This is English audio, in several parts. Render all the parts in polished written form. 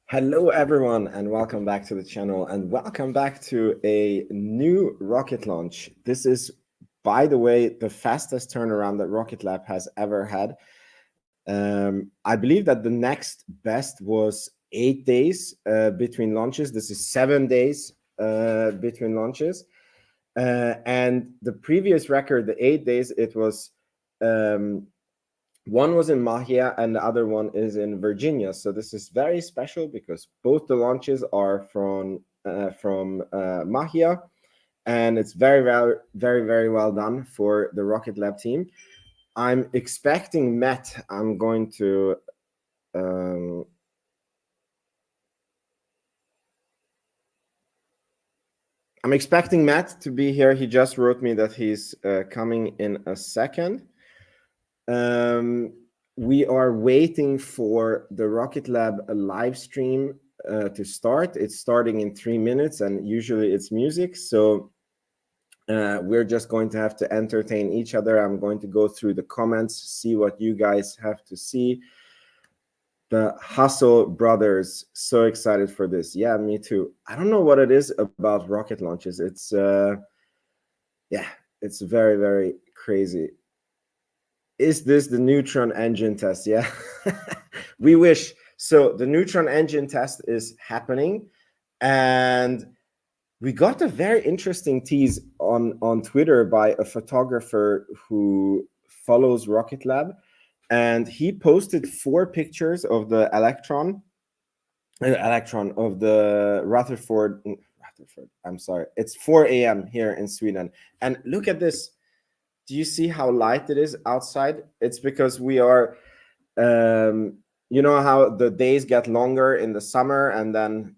Hello everyone and welcome back to the channel and welcome back to a new rocket launch. This is, by the way, the fastest turnaround that Rocket Lab has ever had. I believe that the next best was 8 days between launches. This is 7 days between launches. And the previous record, the 8 days, it was one was in Mahia and the other one is in Virginia. So this is very special because both the launches are from Mahia, and it's very well done for the Rocket Lab team. I'm expecting Matt. I'm expecting Matt to be here. He just wrote me that he's coming in a second. We are waiting for the Rocket Lab live stream to start. It's starting in 3 minutes, and usually it's music. So we're just going to have to entertain each other. I'm going to go through the comments, see what you guys have to see. The Hustle Brothers, so excited for this. Yeah, me too. I don't know what it is about rocket launches. It's it's very crazy. Is this the Neutron engine test? Yeah, we wish. So the Neutron engine test is happening, and we got a very interesting tease on Twitter by a photographer who follows Rocket Lab, and he posted 4 pictures of the electron of the Rutherford. I'm sorry, it's 4 a.m. here in Sweden, and look at this. Do you see how light it is outside? It's because we are, you know how the days get longer in the summer and then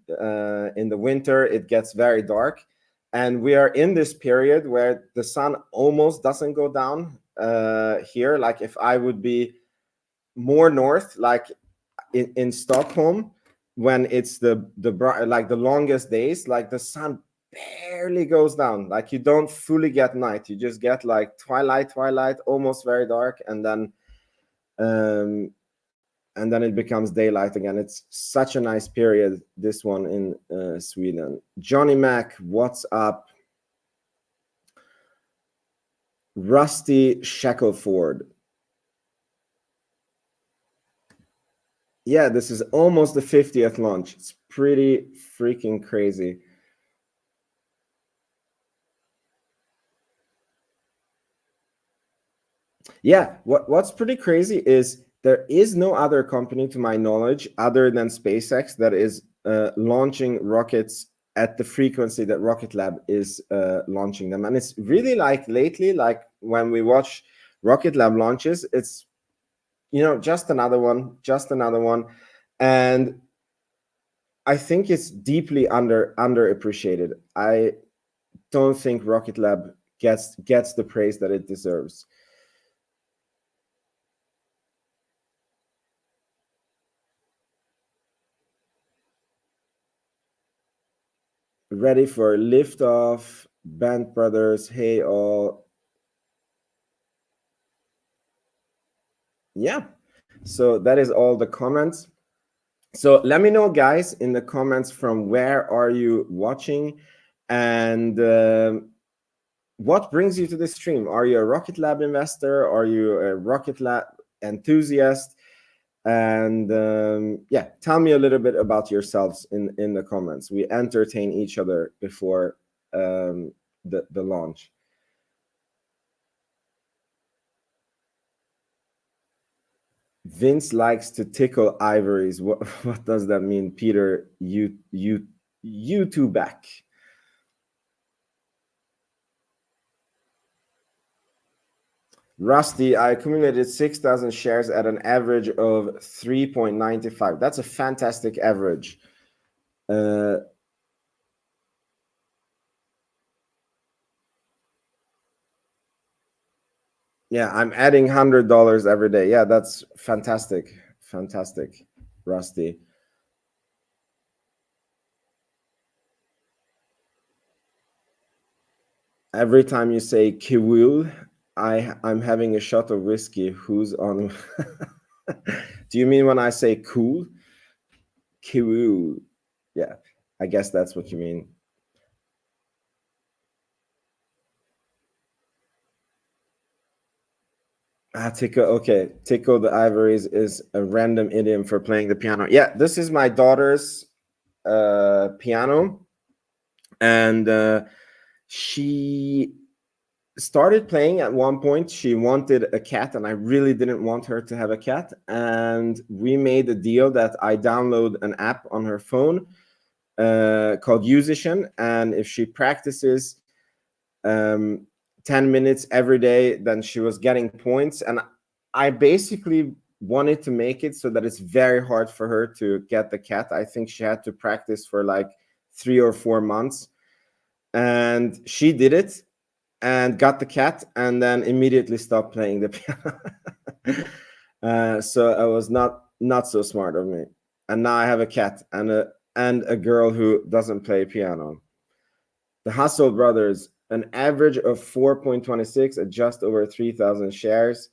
in the winter it gets very dark. And we are in this period where the sun almost doesn't go down here. Like if I would be more north, like in Stockholm, when it's the longest days, like the sun barely goes down. Like you don't fully get night, you just get like twilight, almost very dark, and then it becomes daylight again. It's such a nice period, this one in Sweden. Johnny Mac, what's up? Rusty Shackleford. Yeah, this is almost the 50th launch. It's pretty freaking crazy. Yeah, what's pretty crazy is there is no other company, to my knowledge, other than SpaceX that is launching rockets at the frequency that Rocket Lab is launching them. And it's really like lately, like when we watch Rocket Lab launches, it's, you know, just another one. And I think it's deeply underappreciated. I don't think Rocket Lab gets the praise that it deserves. Ready for liftoff. Band Brothers, hey all. Yeah, so that is all the comments. So let me know, guys, in the comments from where are you watching, and what brings you to this stream. Are you a Rocket Lab investor? Are you a Rocket Lab enthusiast? And yeah, tell me a little bit about yourselves in the comments. We entertain each other before the launch. Vince likes to tickle ivories. What does that mean, Peter? You two back. Rusty, I accumulated 6,000 shares at an average of 3.95. That's a fantastic average. Yeah, I'm adding $100 every day. Yeah, that's fantastic. Fantastic, Rusty. Every time you say Kiwul, I'm having a shot of whiskey. Who's on? Do you mean when I say cool? Kiwu. Yeah, I guess that's what you mean. Ah, Tico. Okay, Tico the Ivories is a random idiom for playing the piano. Yeah, this is my daughter's piano, and she started playing at one point. She wanted a cat, and I really didn't want her to have a cat. And we made a deal that I download an app on her phone called Musician, and if she practices 10 minutes every day, then she was getting points. And I basically wanted to make it so that it's very hard for her to get the cat. I think she had to practice for like 3 or 4 months, and she did it and got the cat, and then immediately stopped playing the piano. So I was not so smart of me, and now I have a cat and a girl who doesn't play piano. The Hustle Brothers, an average of 4.26 at just over 3,000 shares,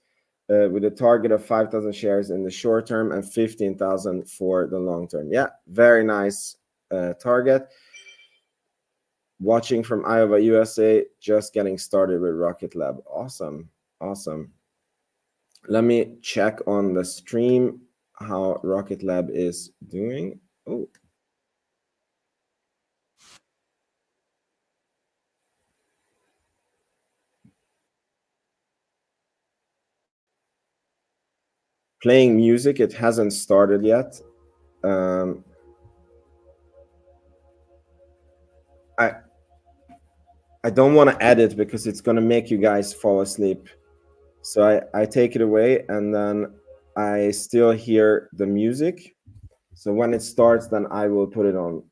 with a target of 5,000 shares in the short term and 15,000 for the long term. Yeah, very nice target. Watching from Iowa, USA, just getting started with Rocket Lab. Awesome. Awesome. Let me check on the stream how Rocket Lab is doing. Oh, playing music. It hasn't started yet. Um, I I don't want to edit because it's going to make you guys fall asleep. So I take it away, and then I still hear the music. So when it starts, then I will put it on.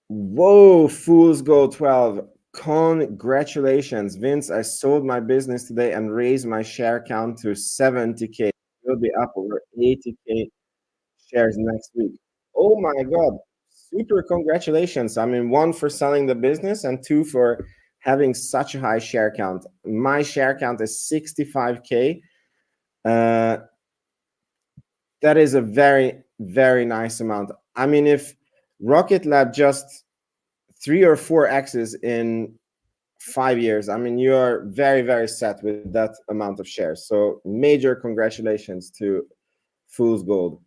Whoa, Fool's Gold 12. Congratulations, Vince. I sold my business today and raised my share count to 70K. We'll be up over 80K shares next week. Oh my God. Super congratulations. I mean, one for selling the business and two for having such a high share count. My share count is 65K. Uh, that is a very, very nice amount. I mean, if Rocket Lab just 3 or 4 X's in 5 years, I mean, you are very, very set with that amount of shares. So major congratulations to Fool's Gold.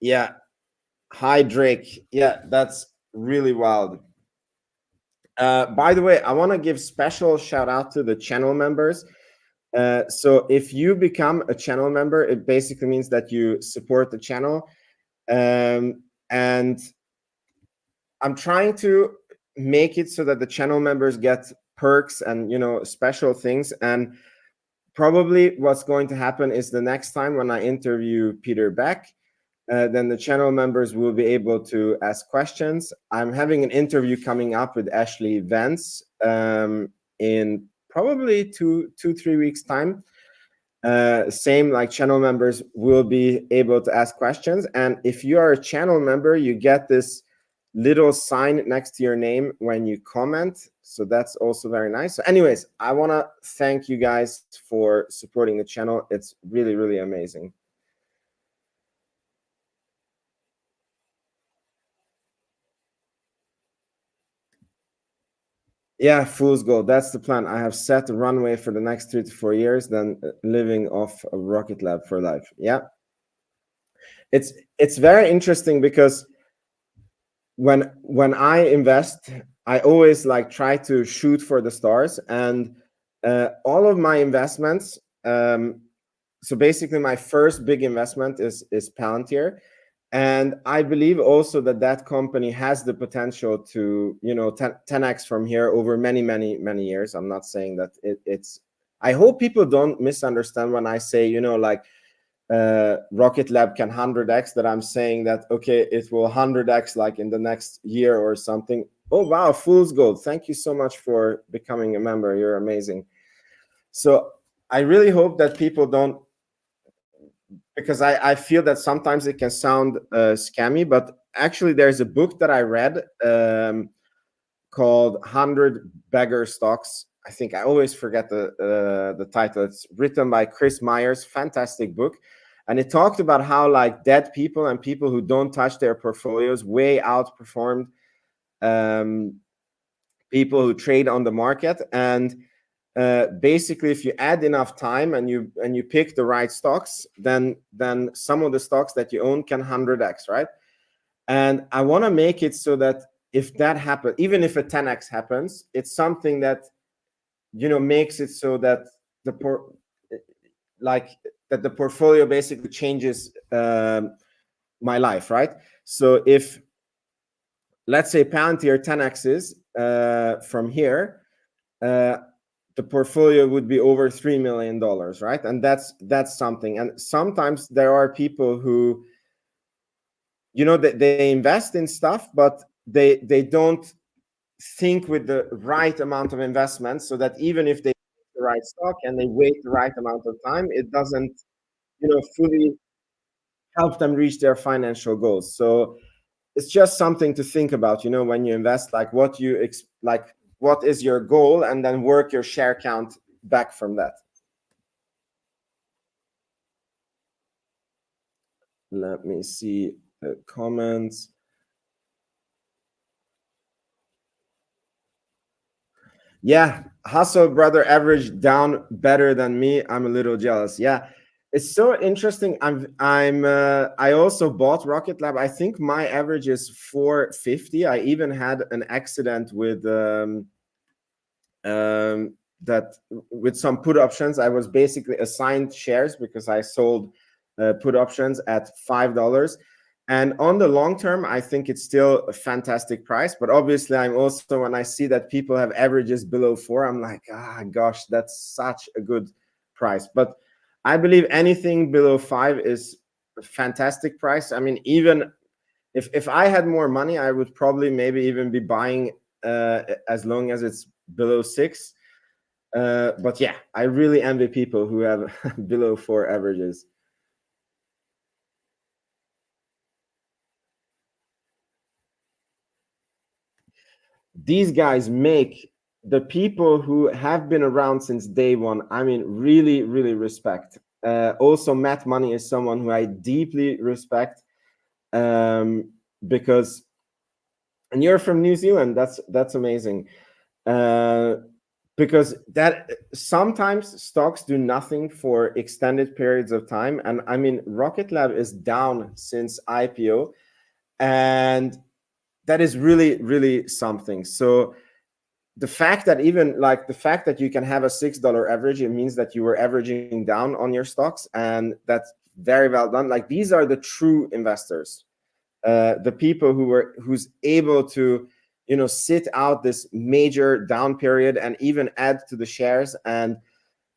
Yeah. Hi, Drake. Yeah, that's really wild. By the way, I want to give special shout out to the channel members. So if you become a channel member, it basically means that you support the channel. And I'm trying to make it so that the channel members get perks and special things. And probably what's going to happen is the next time when I interview Peter Beck, then the channel members will be able to ask questions. I'm having an interview coming up with Ashley Vance in probably 3 weeks time. Same, like, channel members will be able to ask questions, and if you are a channel member, you get this little sign next to your name when you comment, so that's also very nice. So anyways, I want to thank you guys for supporting the channel. It's really, really amazing. Yeah, fool's gold. That's the plan. I have set a runway for the next 3 to 4 years, then living off a Rocket Lab for life. Yeah, it's very interesting because when I invest, I always like try to shoot for the stars, and all of my investments. So basically, my first big investment is Palantir, and I believe also that that company has the potential to 10x from here over many, many, many years. I'm not saying that it's. I hope people don't misunderstand when I say like Rocket Lab can 100x, that I'm saying that okay, it will 100x like in the next year or something. Oh wow, fool's gold. Thank you so much for becoming a member. You're amazing. So I really hope that people don't, because I feel that sometimes it can sound scammy, but actually there's a book that I read called 100 Beggar Stocks. I think I always forget the title. It's written by Chris Myers, fantastic book. And it talked about how like dead people and people who don't touch their portfolios way outperformed people who trade on the market. And basically, if you add enough time and you pick the right stocks, then some of the stocks that you own can 100x, right? And I want to make it so that if that happens, even if a 10x happens, it's something that makes it so that the portfolio basically changes my life, right? So if, let's say, Palantir 10x's from here, the portfolio would be over $3 million, right? And that's something. And sometimes there are people who, they invest in stuff, but they don't think with the right amount of investment, so that even if they pick the right stock and they wait the right amount of time, it doesn't, fully help them reach their financial goals. So it's just something to think about, when you invest, like what is your goal, and then work your share count back from that. Let me see the comments. Yeah, hustle brother average down better than me. I'm a little jealous. Yeah, it's so interesting. I also bought Rocket Lab. I think my average is 450. I even had an accident with that with some put options. I was basically assigned shares because I sold put options at $5. And on the long term, I think it's still a fantastic price. But obviously, I'm also, when I see that people have averages below 4, I'm like, gosh, that's such a good price. But I believe anything below 5 is a fantastic price. I mean, even if I had more money, I would probably maybe even be buying as long as it's below 6. But yeah, I really envy people who have below 4 averages. These guys make the people who have been around since day one, I mean, really, really respect. Also, Matt Money is someone who I deeply respect, because, and you're from New Zealand. That's amazing. Because that sometimes stocks do nothing for extended periods of time. And I mean, Rocket Lab is down since IPO, and that is really, really something. So the fact that you can have a $6 average, it means that you were averaging down on your stocks, and that's very well done. Like, these are the true investors, the people who's able to sit out this major down period and even add to the shares. And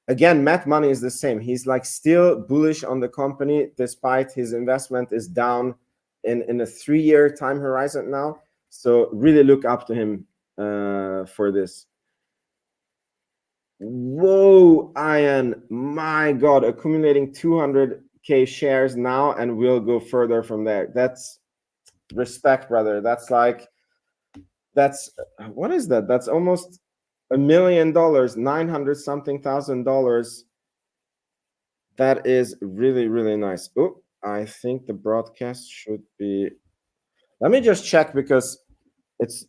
again, Matt Money is the same. He's like still bullish on the company despite his investment is down in a 3-year time horizon now. So really look up to him for this. Whoa, Ian, my God, accumulating 200K shares now, and we'll go further from there. That's respect, brother. That's what is that? That's almost $1 million, 900 something thousand dollars. That is really, really nice. Oh, I think the broadcast should be, let me just check, because it's,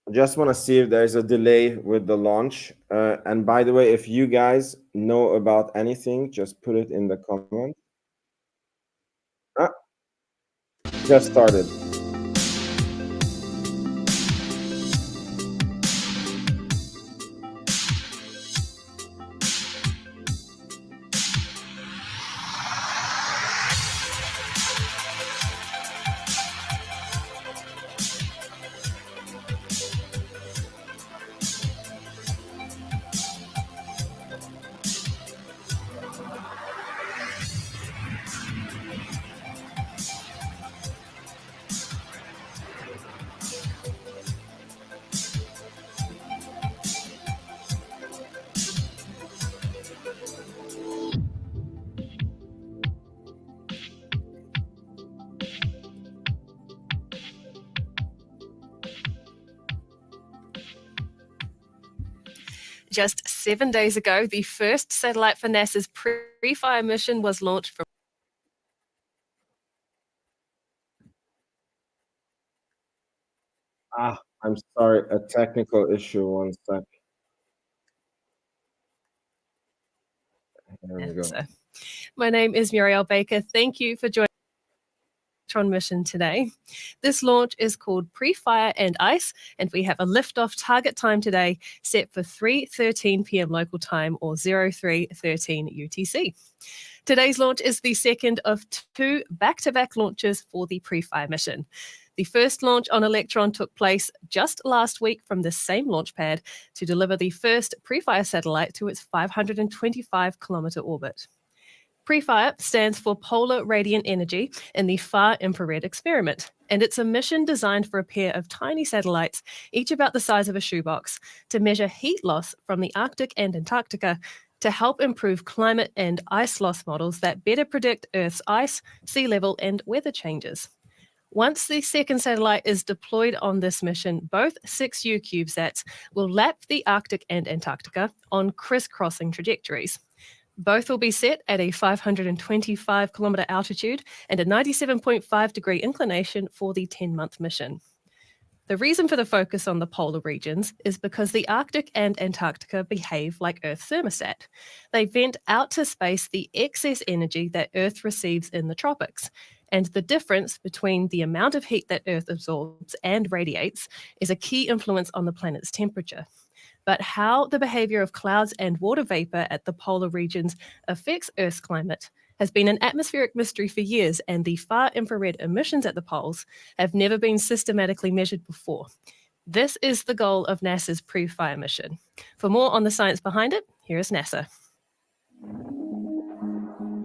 I just want to see if there's a delay with the launch. And by the way, if you guys know about anything, just put it in the comments. Just started. Just 7 days ago, the first satellite for NASA's Prefire mission was launched from I'm sorry, a technical issue. One sec. There we go. NASA. My name is Muriel Baker. Thank you for joining the Neutron mission today. This launch is called Prefire and ICE, and we have a liftoff target time today set for 3:13 p.m. local time or 03:13 UTC. Today's launch is the second of 2 back-to-back launches for the Prefire mission. The first launch on Electron took place just last week from the same launch pad to deliver the first Prefire satellite to its 525-kilometer orbit. Prefire stands for Polar Radiant Energy in the Far Infrared Experiment, and it's a mission designed for a pair of tiny satellites, each about the size of a shoebox, to measure heat loss from the Arctic and Antarctica to help improve climate and ice loss models that better predict Earth's ice, sea level, and weather changes. Once the second satellite is deployed on this mission, both 6U CubeSats will lap the Arctic and Antarctica on crisscrossing trajectories. Both will be set at a 525-kilometer altitude and a 97.5-degree inclination for the 10-month mission. The reason for the focus on the polar regions is because the Arctic and Antarctica behave like Earth's thermostat. They vent out to space the excess energy that Earth receives in the tropics, and the difference between the amount of heat that Earth absorbs and radiates is a key influence on the planet's temperature. But how the behavior of clouds and water vapor at the polar regions affects Earth's climate has been an atmospheric mystery for years, and the far infrared emissions at the poles have never been systematically measured before. This is the goal of NASA's Prefire mission. For more on the science behind it, here is NASA.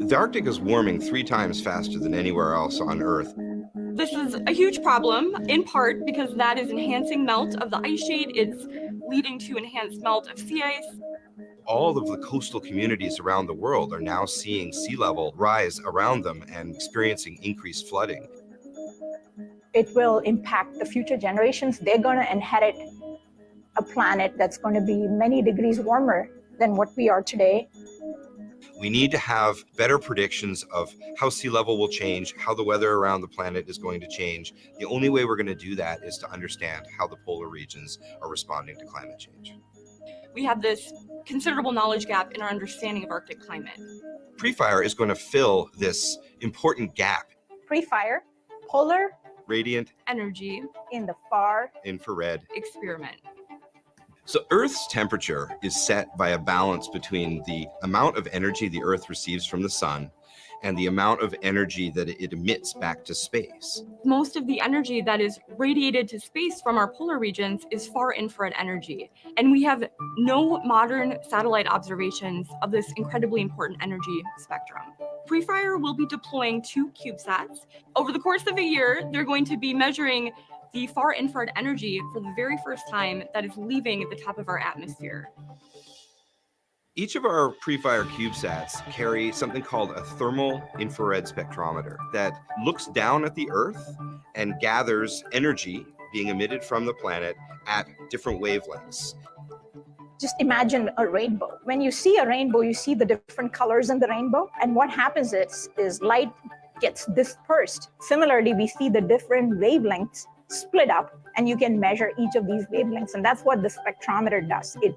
The Arctic is warming 3 times faster than anywhere else on Earth. This is a huge problem, in part because that is enhancing melt of the ice sheet. It's leading to enhanced melt of sea ice. All of the coastal communities around the world are now seeing sea level rise around them and experiencing increased flooding. It will impact the future generations. They're going to inherit a planet that's going to be many degrees warmer than what we are today. We need to have better predictions of how sea level will change, how the weather around the planet is going to change. The only way we're going to do that is to understand how the polar regions are responding to climate change. We have this considerable knowledge gap in our understanding of Arctic climate. Prefire is going to fill this important gap. Prefire, polar Radiant Energy in the far infrared experiment. So Earth's temperature is set by a balance between the amount of energy the Earth receives from the sun and the amount of energy that it emits back to space. Most of the energy that is radiated to space from our polar regions is far infrared energy, and we have no modern satellite observations of this incredibly important energy spectrum. Prefire will be deploying 2 CubeSats. Over the course of a year, they're going to be measuring the far infrared energy for the very first time that is leaving the top of our atmosphere. Each of our Prefire CubeSats carry something called a thermal infrared spectrometer that looks down at the Earth and gathers energy being emitted from the planet at different wavelengths. Just imagine a rainbow. When you see a rainbow, you see the different colors in the rainbow. And what happens is light gets dispersed. Similarly, we see the different wavelengths split up, and you can measure each of these wavelengths. And that's what the spectrometer does. It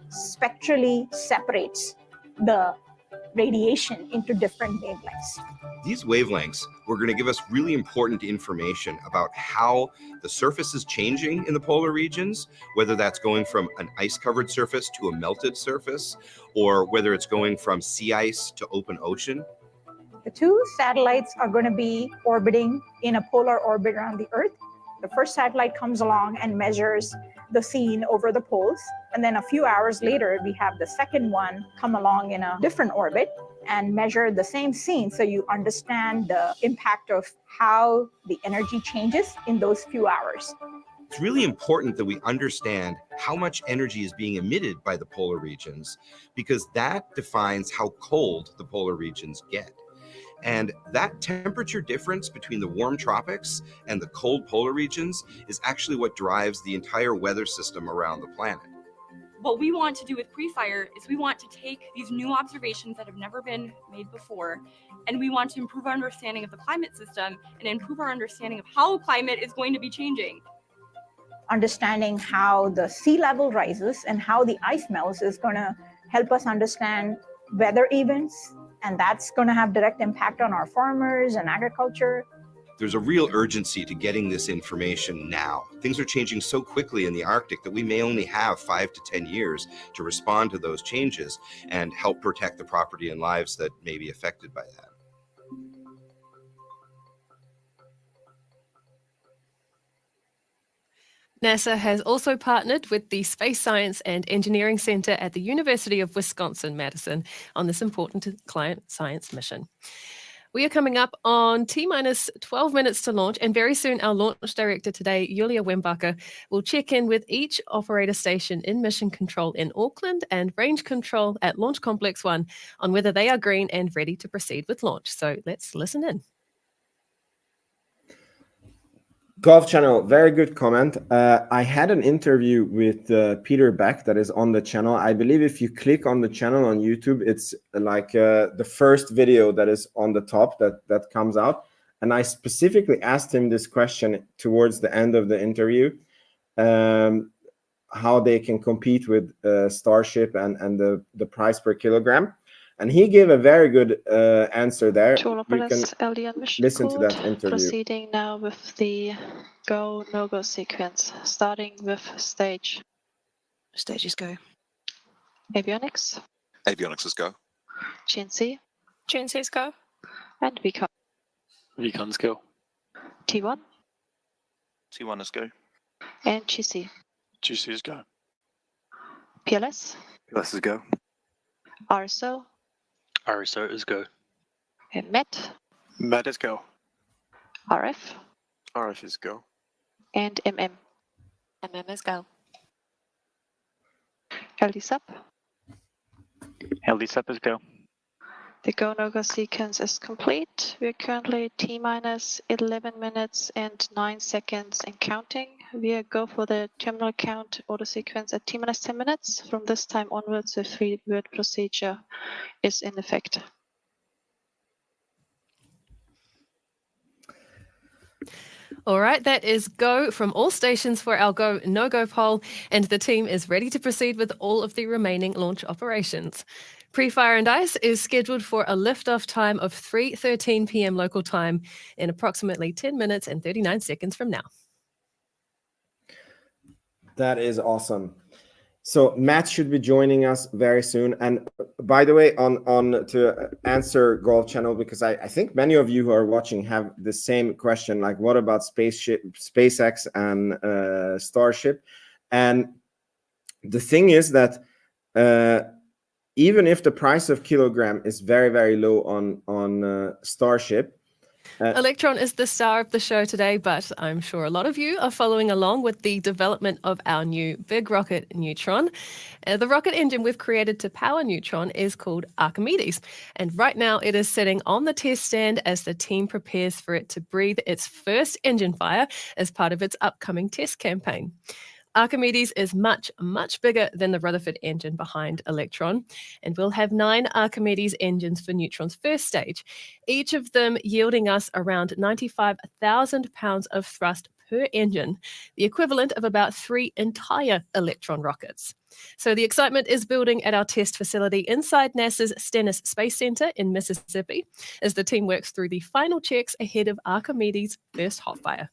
spectrally separates the radiation into different wavelengths. These wavelengths were going to give us really important information about how the surface is changing in the polar regions, whether that's going from an ice-covered surface to a melted surface, or whether it's going from sea ice to open ocean. The 2 satellites are going to be orbiting in a polar orbit around the Earth. The first satellite comes along and measures the scene over the poles. And then a few hours later, we have the second one come along in a different orbit and measure the same scene. So you understand the impact of how the energy changes in those few hours. It's really important that we understand how much energy is being emitted by the polar regions, because that defines how cold the polar regions get. And that temperature difference between the warm tropics and the cold polar regions is actually what drives the entire weather system around the planet. what we want to do with Prefire is we want to take these new observations that have never been made before, and we want to improve our understanding of the climate system and improve our understanding of how climate is going to be changing. Understanding how the sea level rises and how the ice melts is going to help us understand weather events, and that's going to have direct impact on our farmers and agriculture. There's a real urgency to getting this information now. Things are changing so quickly in the Arctic that we may only have 5 to 10 years to respond to those changes and help protect the property and lives that may be affected by that. NASA has also partnered with the Space Science and Engineering Center at the University of Wisconsin-Madison on this important client science mission. We are coming up on T-minus 12 minutes to launch, and very soon our launch director today, Julia Wembacher, will check in with each operator station in Mission Control in Auckland and Range Control at Launch Complex 1 on whether they are green and ready to proceed with launch. So let's listen in. Golf Channel, very good comment. I had an interview with Peter Beck that is on the channel. I believe if you click on the channel on YouTube, it's like the first video that is on the top that comes out. And I specifically asked him this question towards the end of the interview, how they can compete with Starship and the price per kilogram. And he gave a very good answer there. You can listen to that interview. Proceeding now with the go, no-go sequence, starting with stage. Stages go. Avionics. Avionics is go. GNC. GNC's go. And Vcon. Vcon's go. T1. T1 is go. And GC. GC is go. PLS. PLS is go. RSO. RSO is go. And MET. MET is go. RF. RF is go. And MM. MM is go. LD-SUP. LD-SUP is go. The go, no-go sequence is complete. We're currently T-minus 11 minutes and 9 seconds and counting. We go for the terminal count auto sequence at T-minus 10 minutes. From this time onwards, the 3-word procedure is in effect. All right, that is go from all stations for our go, no-go poll, and the team is ready to proceed with all of the remaining launch operations. Prefire and Ice is scheduled for a liftoff time of 3:13 p.m. local time in approximately 10 minutes and 39 seconds from now. That is awesome. So Matt should be joining us very soon. And by the way, on to answer Golf Channel, because I think many of you who are watching have the same question, like what about SpaceX and Starship? And the thing is that even if the price of kilogram is very, very low on Starship, Electron is the star of the show today, but I'm sure a lot of you are following along with the development of our new big rocket, Neutron. The rocket engine we've created to power Neutron is called Archimedes, and right now it is sitting on the test stand as the team prepares for it to breathe its first engine fire as part of its upcoming test campaign. Archimedes is much, much bigger than the Rutherford engine behind Electron, and we'll have 9 Archimedes engines for Neutron's first stage, each of them yielding us around 95,000 pounds of thrust per engine, the equivalent of about 3 entire Electron rockets. So the excitement is building at our test facility inside NASA's Stennis Space Center in Mississippi as the team works through the final checks ahead of Archimedes' first hot fire.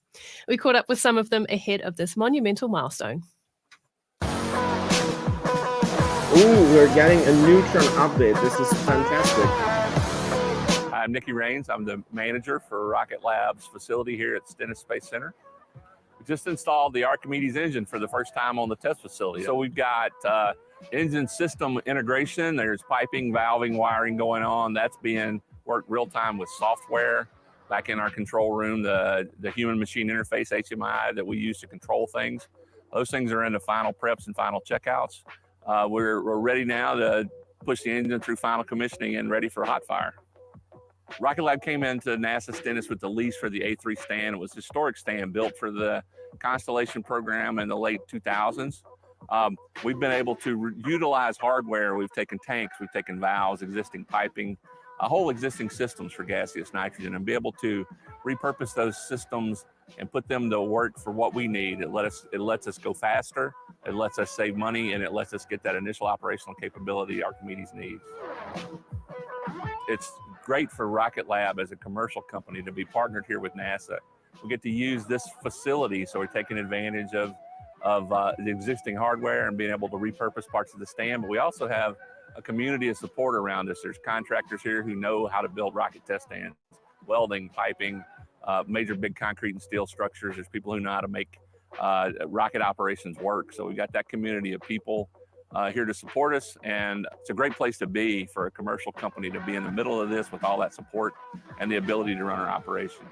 We caught up with some of them ahead of this monumental milestone. Ooh, we're getting a Neutron update. This is fantastic. I'm Nicky Rains. I'm the manager for Rocket Lab's facility here at Stennis Space Center. We just installed the Archimedes engine for the first time on the test facility. So we've got engine system integration. There's piping, valving, wiring going on. That's being worked real time with software back in our control room, the human-machine interface HMI that we use to control things. Those things are in the final preps and final checkouts. We're ready now to push the engine through final commissioning and ready for hot fire. Rocket Lab came into NASA Stennis with the lease for the A3 stand. It was a historic stand built for the Constellation program in the late 2000s. We've been able to utilize hardware. We've taken tanks, we've taken valves, existing piping, a whole existing systems for gaseous nitrogen, and be able to repurpose those systems and put them to work for what we need. It lets us go faster, it lets us save money, and it lets us get that initial operational capability Archimedes needs. It's great for Rocket Lab as a commercial company to be partnered here with NASA. We get to use this facility, so we're taking advantage of the existing hardware and being able to repurpose parts of the stand. But we also have a community of support around us. There's contractors here who know how to build rocket test stands, welding, piping, major big concrete and steel structures. There's people who know how to make rocket operations work. So we got that community of people here to support us, and it's a great place to be for a commercial company to be in the middle of this with all that support and the ability to run our operation.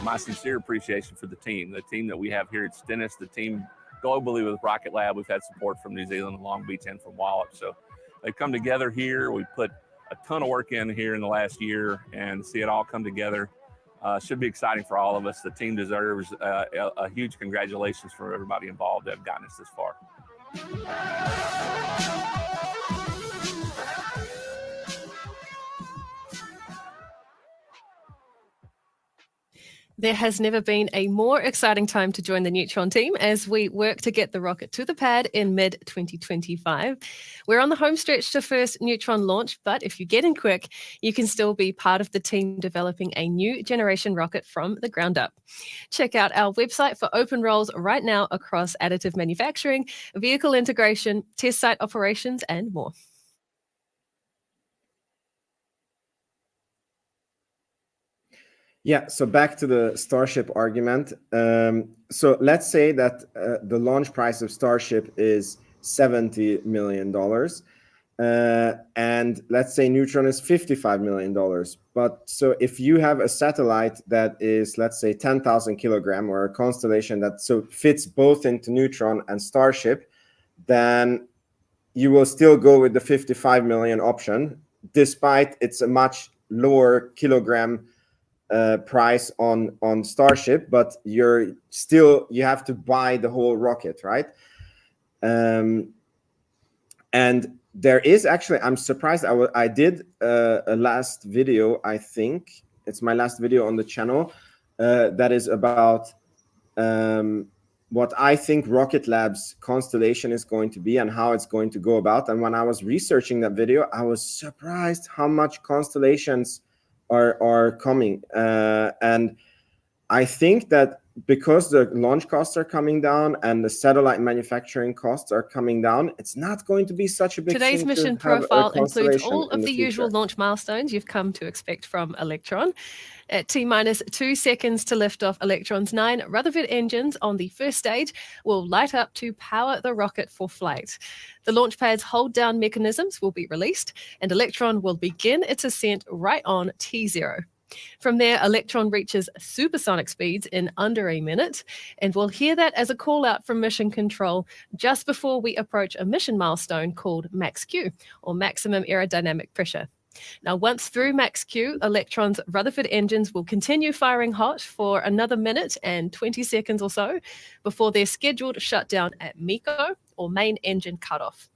My sincere appreciation for the team that we have here at Stennis, the team globally with Rocket Lab. We've had support from New Zealand and Long Beach and from Wallop. So they've come together here. We put a ton of work in here in the last year, and to see it all come together should be exciting for all of us. The team deserves a huge congratulations for everybody involved that have gotten us this far. There has never been a more exciting time to join the Neutron team as we work to get the rocket to the pad in mid-2025. We're on the home stretch to first Neutron launch, but if you get in quick, you can still be part of the team developing a new generation rocket from the ground up. Check out our website for open roles right now across additive manufacturing, vehicle integration, test site operations, and more. Yeah, so back to the Starship argument. So let's say that the launch price of Starship is $70 million. And let's say Neutron is $55 million. But so if you have a satellite that is, let's say, 10,000 kilogram, or a constellation that so fits both into Neutron and Starship, then you will still go with the 55 million option, despite it's a much lower kilogram price on Starship, but you have to buy the whole rocket, right? And there is actually, I'm surprised, I did a last video, I think it's my last video on the channel, that is about what I think Rocket Lab's constellation is going to be and how it's going to go about. And when I was researching that video, I was surprised how much constellations are coming, and I think that because the launch costs are coming down and the satellite manufacturing costs are coming down, it's not going to be such a big Today's thing mission to have profile a includes constellation all in of the future. usual launch milestones you've come to expect from Electron. At T-minus 2 seconds to lift off, Electron's 9 Rutherford engines on the first stage will light up to power the rocket for flight. The launch pad's hold-down mechanisms will be released, and Electron will begin its ascent right on T0. From there, Electron reaches supersonic speeds in under a minute, and we'll hear that as a call out from Mission Control just before we approach a mission milestone called Max Q, or Maximum Aerodynamic Pressure. Now, once through Max Q, Electron's Rutherford engines will continue firing hot for another minute and 20 seconds or so before their scheduled shutdown at MECO, or main engine cutoff.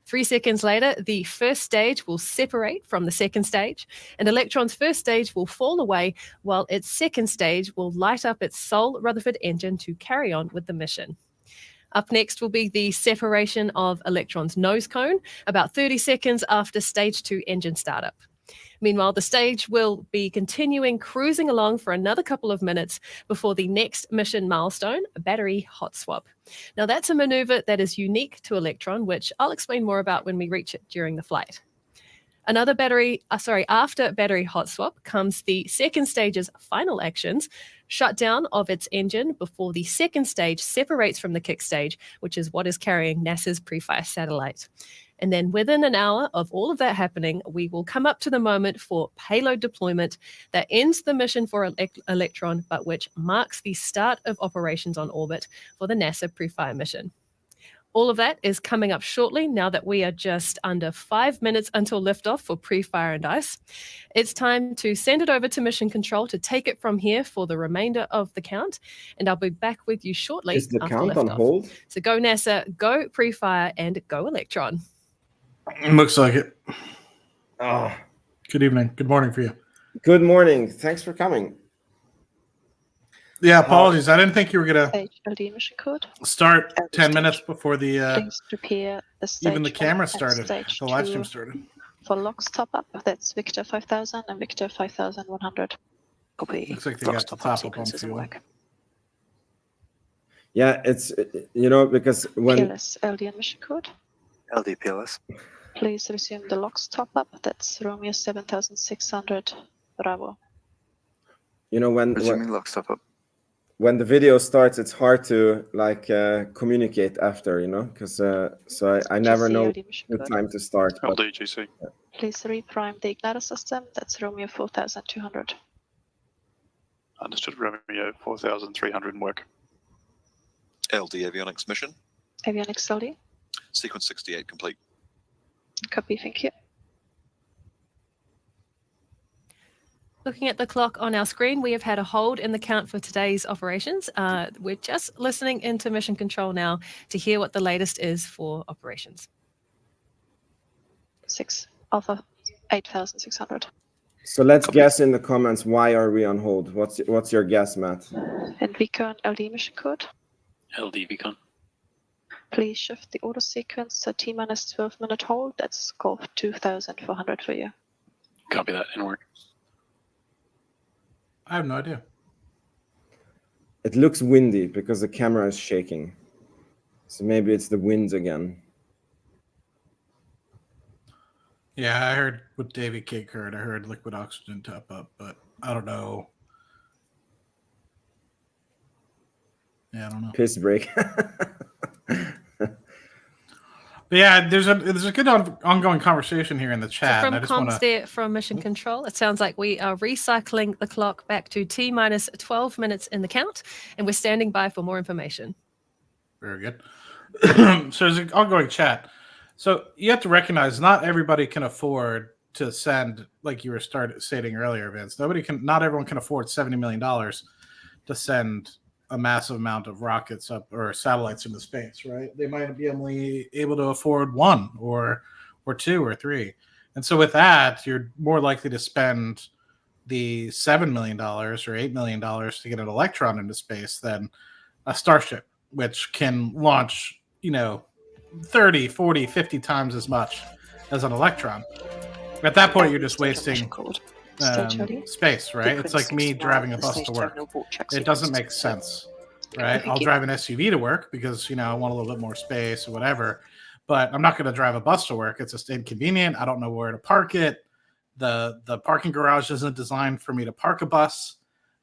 3 seconds later, the first stage will separate from the second stage, and Electron's first stage will fall away while its second stage will light up its sole Rutherford engine to carry on with the mission. Up next will be the separation of Electron's nose cone, about 30 seconds after stage 2 engine startup. Meanwhile, the stage will be continuing cruising along for another couple of minutes before the next mission milestone, a battery hot swap. Now, that's a maneuver that is unique to Electron, which I'll explain more about when we reach it during the flight. After battery hot swap comes the second stage's final actions, shutdown of its engine before the second stage separates from the kick stage, which is what is carrying NASA's Prefire satellite. And then within an hour of all of that happening, we will come up to the moment for payload deployment that ends the mission for Electron, but which marks the start of operations on orbit for the NASA Prefire mission. All of that is coming up shortly now that we are just under 5 minutes until liftoff for Prefire and ICE. It's time to send it over to Mission Control to take it from here for the remainder of the count, and I'll be back with you shortly Is the after count on liftoff. hold? So go NASA, go Prefire, and go Electron. Looks like it. Oh, Good evening. Good morning for you. good morning. Thanks for coming. Yeah, apologies. I didn't think you were going to Stage LD mission code. start LD 10 stage. minutes before the Please prepare the stage even the one camera and started. stage The live stream 2 started. for logs top up. That's Victor 5000 and Victor 5100. Copy. Looks like they Logs got the top up top up on sequence doesn't fuel. work. Yeah, it's, because when PLS LD mission code. LD PLS. Please resume the logs top up. That's Romeo 7600 Bravo. Resuming lock stop up. when the video starts, it's hard to communicate after, because so I never GC know LD mission the code. time to start. But LD GC. Please reprime the igniter system. That's Romeo 4200. Understood. Romeo 4300 work. LD avionics mission. Avionics LD. Sequence 68 complete. Copy. Thank you. Looking at the clock on our screen, we have had a hold in the count for today's operations. We're just listening into Mission Control now to hear what the latest is for operations. 6 Alpha 8600. so let's guess in the comments, why are we on hold? What's your guess, Matt? And Vicon LD mission code. LD Vicon. Please shift the auto sequence to T-minus 12-minute hold. That's Golf 2400 for you. Copy that. In work. I have no idea. It looks windy because the camera is shaking. So maybe it's the winds again. Yeah, I heard what David Cake heard. I heard liquid oxygen top up, but I don't know. Yeah, I don't know. Piss break. But yeah, there's a good ongoing conversation here in the chat. So and from I just want comms to. there from Mission Control, it sounds like we are recycling the clock back to T-minus 12 minutes in the count, and we're standing by for more information. Very good. So there's an ongoing chat. So you have to recognize not everybody can afford to send, like you were stating earlier, Vince. Not everyone can afford $70 million to send a massive amount of rockets up or satellites into space, right? They might be only able to afford one or two or three. And so with that, you're more likely to spend the $7 million or $8 million to get an Electron into space than a Starship, which can launch, 30, 40, 50 times as much as an Electron. At that point, you're just wasting space, right? It's like me driving a bus to work. It doesn't make sense, right? I'll drive an SUV to work because, I want a little bit more space or whatever, but I'm not going to drive a bus to work. It's just inconvenient. I don't know where to park it. The parking garage isn't designed for me to park a bus.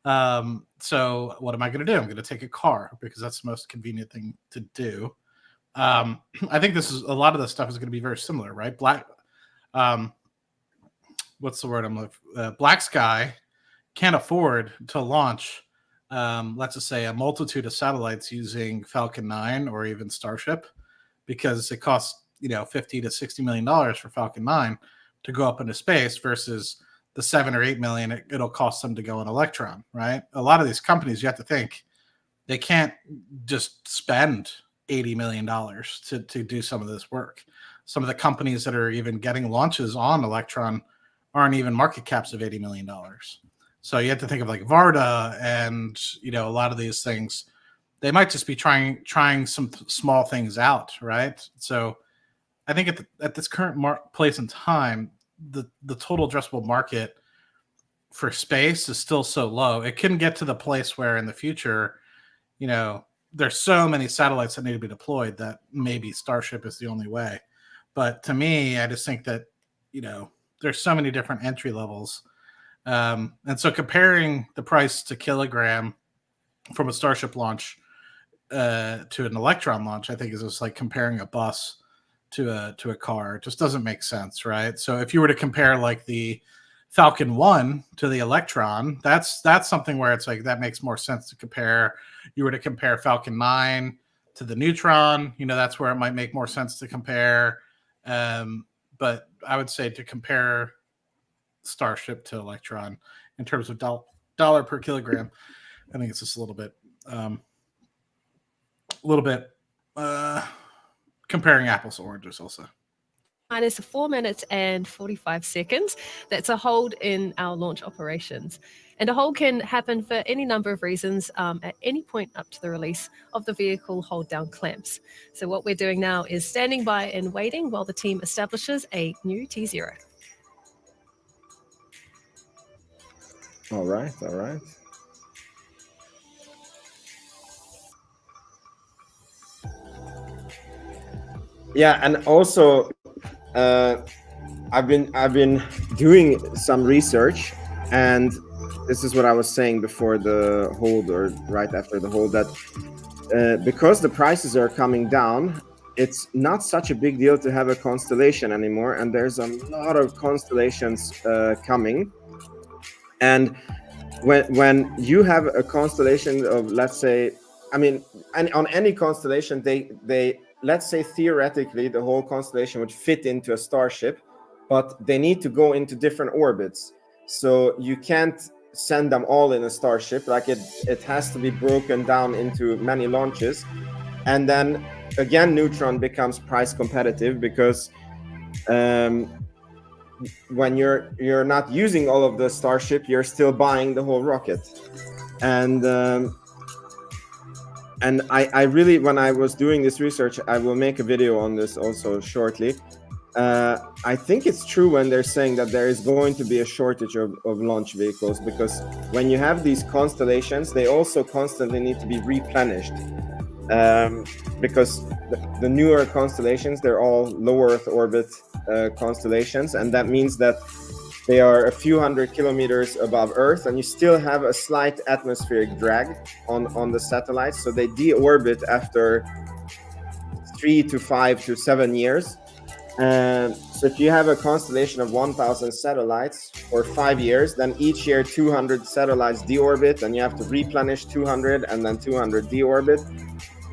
So what am I going to do? I'm going to take a car because that's the most convenient thing to do. I think a lot of this stuff is going to be very similar, right? What's the word I'm looking? Black Sky can't afford to launch, let's just say, a multitude of satellites using Falcon 9 or even Starship, because it costs $50 to $60 million for Falcon 9 to go up into space versus the 7 or 8 million it'll cost them to go in Electron, right? A lot of these companies, you have to think, they can't just spend $80 million to do some of this work. Some of the companies that are even getting launches on Electron aren't even market caps of $80 million. So you have to think of like Varda and, a lot of these things. They might just be trying some small things out, right? So I think at this current place in time, the total addressable market for space is still so low. It couldn't get to the place where in the future, there's so many satellites that need to be deployed that maybe Starship is the only way. But to me, I just think that, there's so many different entry levels. And so comparing the price to kilogram from a Starship launch to an Electron launch, I think is just like comparing a bus to a car. It just doesn't make sense, right? So if you were to compare like the Falcon 1 to the Electron, that's something where it's like that makes more sense to compare. You were to compare Falcon 9 to the Neutron. That's where it might make more sense to compare. But I would say to compare Starship to Electron in terms of dollar per kilogram, I think it's just a little bit comparing apples to oranges also. Minus 4 minutes and 45 seconds. That's a hold in our launch operations. And a hold can happen for any number of reasons at any point up to the release of the vehicle hold down clamps. So what we're doing now is standing by and waiting while the team establishes a new T0. All right. Yeah, and also I've been doing some research, and this is what I was saying before the hold, or right after the hold, that because the prices are coming down, it's not such a big deal to have a constellation anymore, and there's a lot of constellations coming. And when you have a constellation of, let's say, and on any constellation, they let's say theoretically the whole constellation would fit into a starship, but they need to go into different orbits. So you can't send them all in a starship. Like it has to be broken down into many launches. And then again, Neutron becomes price competitive because when you're not using all of the starship, you're still buying the whole rocket. And I really, when I was doing this research, I will make a video on this also shortly. I think it's true when they're saying that there is going to be a shortage of launch vehicles, because when you have these constellations, they also constantly need to be replenished. Because the newer constellations, they're all low Earth orbit constellations, and that means that they are a few hundred kilometers above Earth, and you still have a slight atmospheric drag on the satellites. So they deorbit after 3 to 5 to 7 years. So if you have a constellation of 1,000 satellites for 5 years, then each year 200 satellites deorbit, and you have to replenish 200, and then 200 deorbit.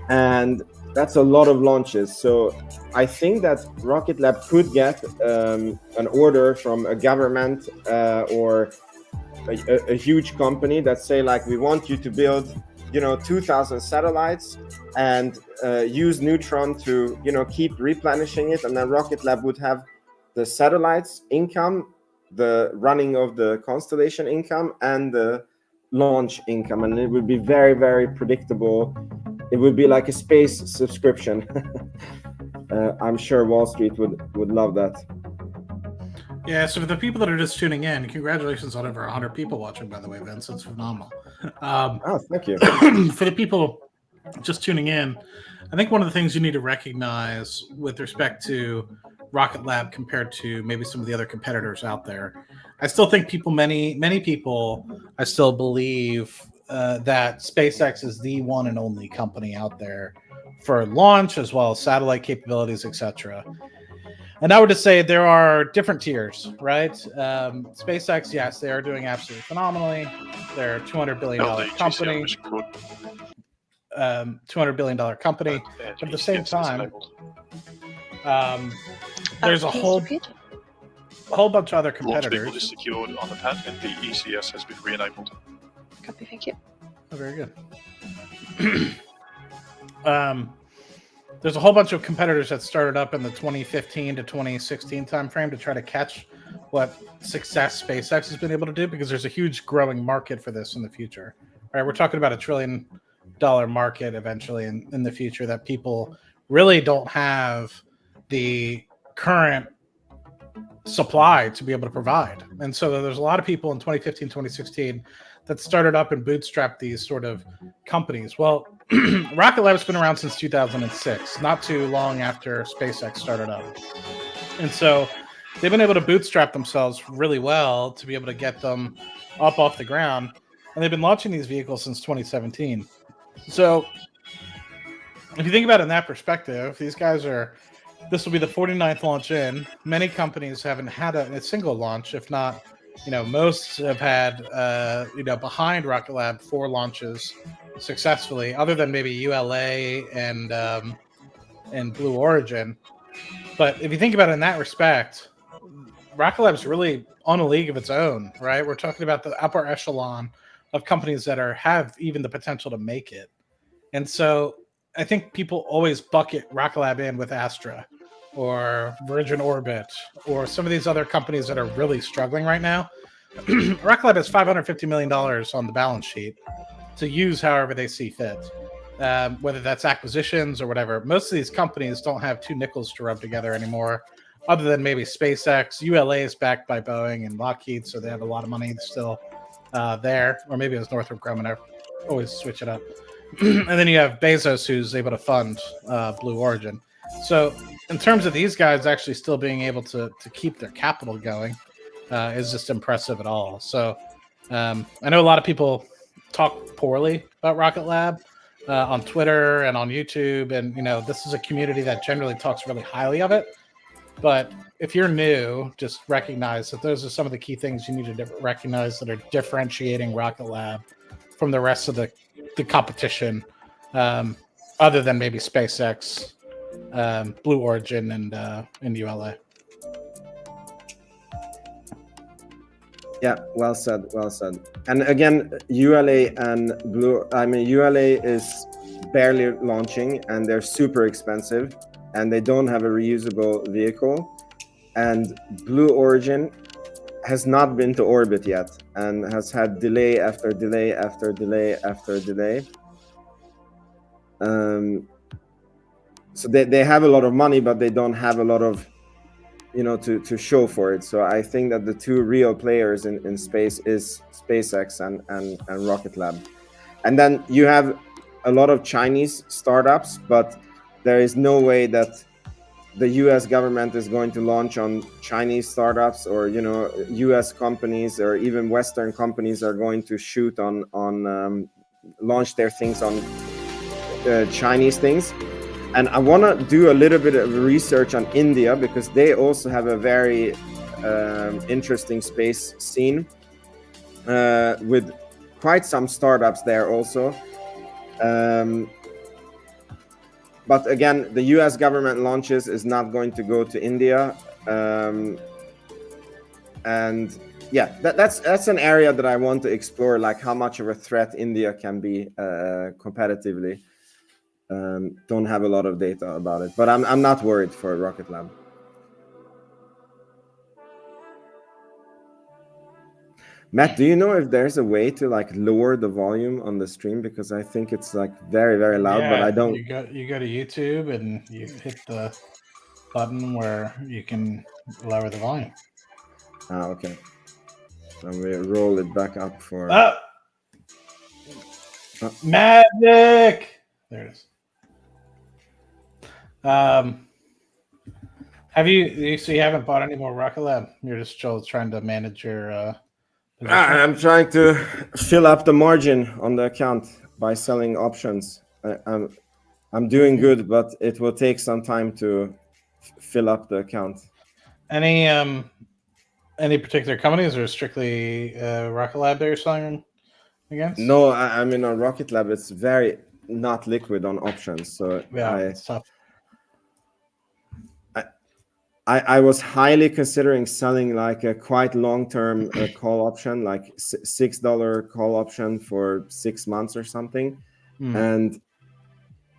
And that's a lot of launches. So I think that Rocket Lab could get an order from a government or a huge company that say, like, we want you to build 2,000 satellites and use Neutron to keep replenishing it, and then Rocket Lab would have the satellites income, the running of the constellation income, and the launch income, and it would be very, very predictable. It would be like a space subscription. I'm sure Wall Street would love that. Yeah, so for the people that are just tuning in, congratulations on over 100 people watching, by the way, Vince. It's phenomenal. Oh, thank you. For the people just tuning in, I think one of the things you need to recognize with respect to Rocket Lab compared to maybe some of the other competitors out there, I still think many people, I still believe that SpaceX is the one and only company out there for launch as well as satellite capabilities, etc. And I would just say there are different tiers, right? SpaceX, yes, they are doing absolutely phenomenally. They're a $200 billion company. $200 billion company. But at the same time, there's a whole bunch of other competitors. Launch vehicle is secured on the pad, and the ECS has been re-enabled. Copy, thank you. Oh, very good. There's a whole bunch of competitors that started up in the 2015 to 2016 timeframe to try to catch what success SpaceX has been able to do, because there's a huge growing market for this in the future. Right? We're talking about $1 trillion market eventually in the future that people really don't have the current supply to be able to provide. And so there's a lot of people in 2015, 2016 that started up and bootstrapped these sort of companies. Well, Rocket Lab's been around since 2006, not too long after SpaceX started up. And so they've been able to bootstrap themselves really well to be able to get them up off the ground. And they've been launching these vehicles since 2017. So if you think about it in that perspective, these guys this will be the 49th launch in. Many companies haven't had a single launch, if not, most have had, behind Rocket Lab 4 launches successfully, other than maybe ULA and Blue Origin. But if you think about it in that respect, Rocket Lab's really on a league of its own, right? We're talking about the upper echelon of companies that have even the potential to make it. And so I think people always bucket Rocket Lab in with Astra or Virgin Orbit or some of these other companies that are really struggling right now. Rocket Lab has $550 million on the balance sheet to use however they see fit, whether that's acquisitions or whatever. Most of these companies don't have two nickels to rub together anymore, other than maybe SpaceX. ULA is backed by Boeing and Lockheed, so they have a lot of money still there. Or maybe it was Northrop Grumman. I always switch it up. And then you have Bezos, who's able to fund Blue Origin. So in terms of these guys actually still being able to keep their capital going is just impressive at all. So I know a lot of people talk poorly about Rocket Lab on Twitter and on YouTube. And, you know, this is a community that generally talks really highly of it. But if you're new, just recognize that those are some of the key things you need to recognize that are differentiating Rocket Lab from the rest of the competition, other than maybe SpaceX, Blue Origin, and ULA. Yeah, well said, well said. And again, ULA is barely launching, and they're super expensive, and they don't have a reusable vehicle. And Blue Origin has not been to orbit yet, and has had delay after delay after delay after delay. So they have a lot of money, but they don't have a lot of, you know, to show for it. So I think that the two real players in space is SpaceX and Rocket Lab. And then you have a lot of Chinese startups, but there is no way that the US government is going to launch on Chinese startups, or, you know, US companies or even Western companies are going to shoot on launch their things on Chinese things. And I want to do a little bit of research on India, because they also have a very interesting space scene with quite some startups there also. But again, the US government launches is not going to go to India. And yeah, that's an area that I want to explore, like how much of a threat India can be competitively. Don't have a lot of data about it, but I'm not worried for Rocket Lab. Matt, do you know if there's a way to like lower the volume on the stream? Because I think it's like very, very loud, but I don't. You go to YouTube and you hit the button where you can lower the volume. Okay. And we roll it back up for magic. There it is. Have you haven't bought any more Rocket Lab? You're just still trying to manage your I'm trying to fill up the margin on the account by selling options. I'm doing good, but it will take some time to fill up the account. Any particular companies, or strictly Rocket Lab that you're selling against? No, I mean on Rocket Lab it's very not liquid on options, so yeah, it's tough. I was highly considering selling like a quite long-term call option, like $6 call option for 6 months or something. And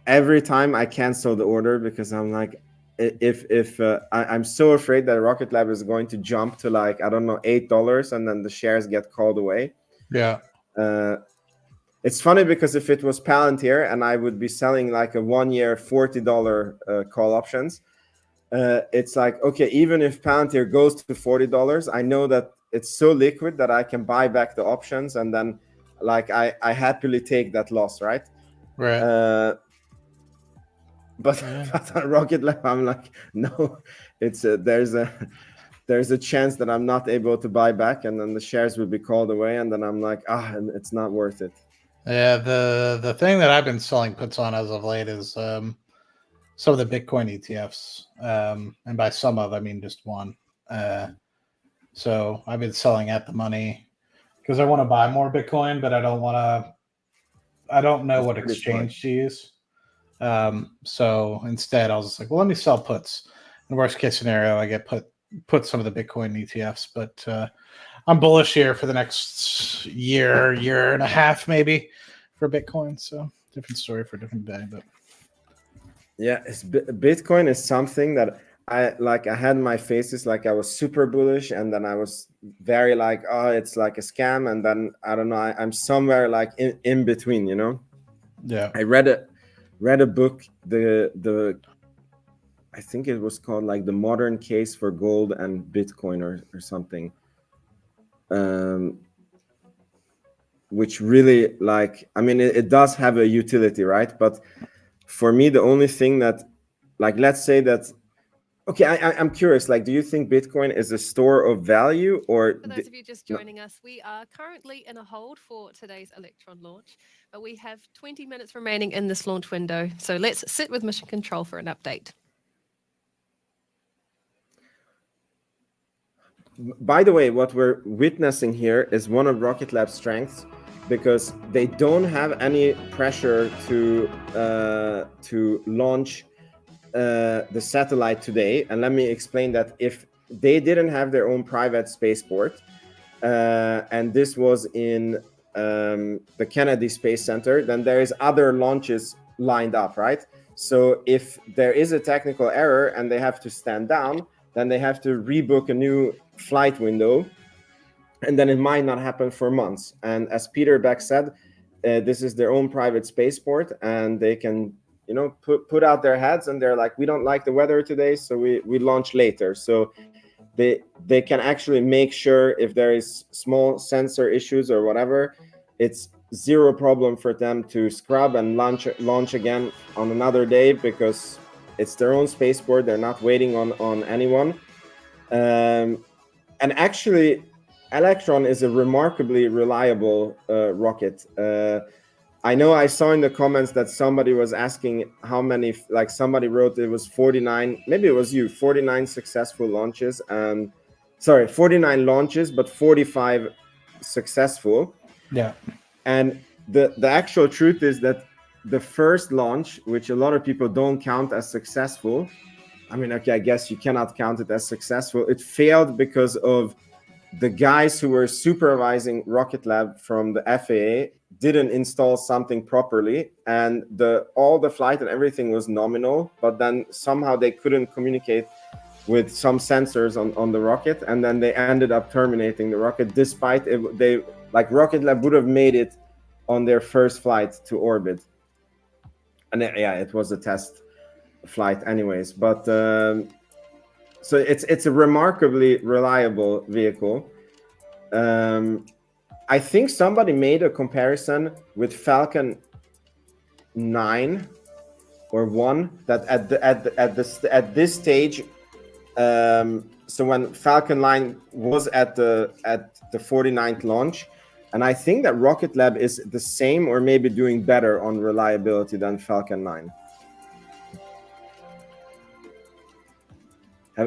every time I cancel the order, because I'm like, I'm so afraid that Rocket Lab is going to jump to like, I don't know, $8, and then the shares get called away. Yeah. It's funny because if it was Palantir and I would be selling like a 1 year $40 call options, it's like, okay, even if Palantir goes to $40, I know that it's so liquid that I can buy back the options, and then like I happily take that loss, right? Right. But on Rocket Lab, I'm like, no, it's there's a chance that I'm not able to buy back, and then the shares will be called away, and then I'm like, it's not worth it. Yeah, the thing that I've been selling puts on as of late is some of the Bitcoin ETFs, and by some of I mean just one. So I've been selling at the money because I want to buy more Bitcoin, but I don't want to I don't know That's what pretty exchange to use. So instead, I was just like, well, let me sell puts. In the worst case scenario, I get put some of the Bitcoin ETFs, but I'm bullish here for the next year and a half, maybe, for Bitcoin. So different story for a different day. But yeah, Bitcoin is something that I had my phases, like I was super bullish, and then I was very like, oh, it's like a scam, and then I don't know, I'm somewhere like in between, you know. Yeah, I read a book, the I think it was called like The Modern Case for Gold and Bitcoin or something, which really, like, I mean, it does have a utility, right? But for me, the only thing that, like, let's say that, okay, I'm curious, like, do you think Bitcoin is a store of value, or For those of you just joining us, we are currently in a hold for today's Electron launch, but we have 20 minutes remaining in this launch window. So let's sit with Mission Control for an update. By the way, what we're witnessing here is one of Rocket Lab's strengths, because they don't have any pressure to launch the satellite today. And let me explain that. If they didn't have their own private spaceport, and this was in the Kennedy Space Center, then there is other launches lined up, right? So if there is a technical error and they have to stand down, then they have to rebook a new flight window, and then it might not happen for months. And as Peter Beck said, this is their own private spaceport, and they can, you know, put out their heads, and they're like, we don't like the weather today, so we launch later. So they can actually make sure if there is small sensor issues or whatever, it's zero problem for them to scrub and launch again on another day, because it's their own spaceport. They're not waiting on anyone. And actually, Electron is a remarkably reliable rocket. I know I saw in the comments that somebody was asking how many, like somebody wrote it was 49, maybe it was you, 49 successful launches. Sorry, 49 launches, but 45 successful. yeah. And the actual truth is that the first launch, which a lot of people don't count as successful, I mean, okay, I guess you cannot count it as successful. It failed because of the guys who were supervising Rocket Lab from the FAA didn't install something properly, and all the flight and everything was nominal, but then somehow they couldn't communicate with some sensors on the rocket, and then they ended up terminating the rocket, despite Rocket Lab would have made it on their first flight to orbit. And yeah, it was a test flight anyways, but so it's a remarkably reliable vehicle. I think somebody made a comparison with Falcon 9 or 1, that at this stage, so when Falcon 9 was at the 49th launch, and I think that Rocket Lab is the same or maybe doing better on reliability than Falcon 9.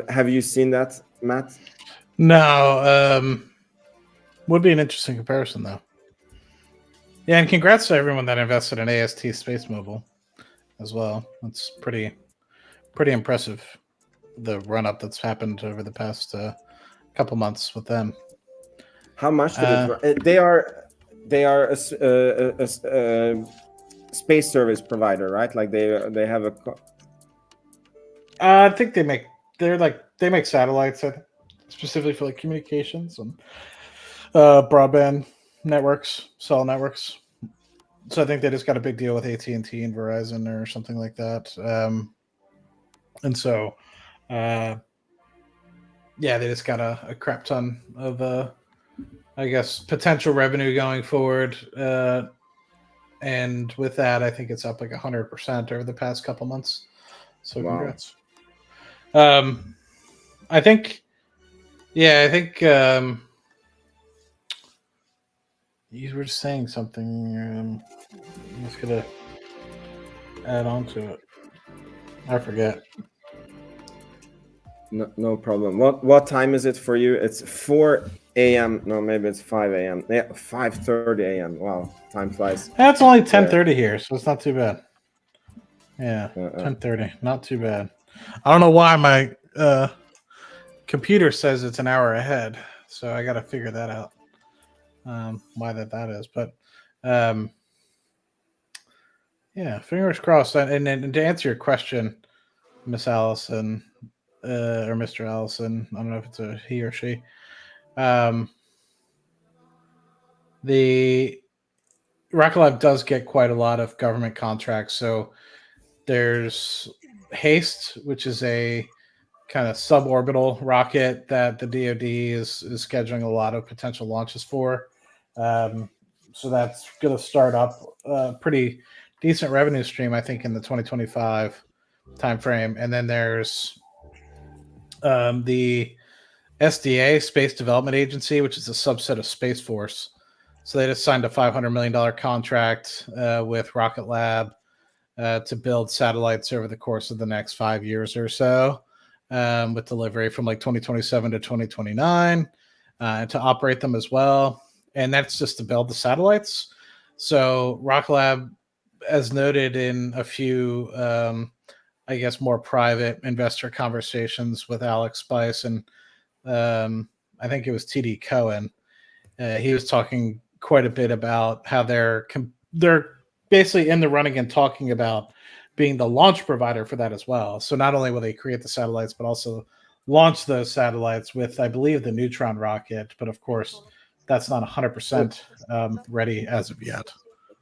Have you seen that, Matt? No. Would be an interesting comparison, though. Yeah, and congrats to everyone that invested in AST Space Mobile as well. That's pretty impressive, the run-up that's happened over the past couple months with them. How much did it? They are a space service provider, right? Like they have a. I think they make satellites, specifically for like communications and broadband networks, cell networks. So I think they just got a big deal with AT&T and Verizon or something like that. And so, yeah, they just got a crap ton of, I guess, potential revenue going forward. And with that, I think it's up like 100% over the past couple months. So congrats. Wow. I think you were saying something. I'm just gonna add on to it. I forget. No problem. What time is it for you? It's 4 a.m. No, maybe it's 5 a.m. Yeah, 5:30 a.m. Wow, time flies. That's only 10:30 here, so it's not too bad. Yeah, Uh-uh. 10:30, not too bad. I don't know why my computer says it's an hour ahead, so I got to figure that out. Why that is, but yeah, fingers crossed. And to answer your question, Miss Allison or Mr. Allison, I don't know if it's a he or she. The Rocket Lab does get quite a lot of government contracts. So there's HASTE, which is a kind of suborbital rocket that the DoD is scheduling a lot of potential launches for. So that's going to start up a pretty decent revenue stream, I think, in the 2025 timeframe. And then there's the SDA, Space Development Agency, which is a subset of Space Force. So they just signed a $500 million contract with Rocket Lab to build satellites over the course of the next 5 years or so, with delivery from like 2027 to 2029, and to operate them as well. And that's just to build the satellites. So Rocket Lab, as noted in a few, I guess, more private investor conversations with Alex Spice and I think it was TD Cohen, he was talking quite a bit about how they're basically in the running and talking about being the launch provider for that as well. So not only will they create the satellites, but also launch those satellites with, I believe, the Neutron rocket. But of course, that's not 100% ready as of yet.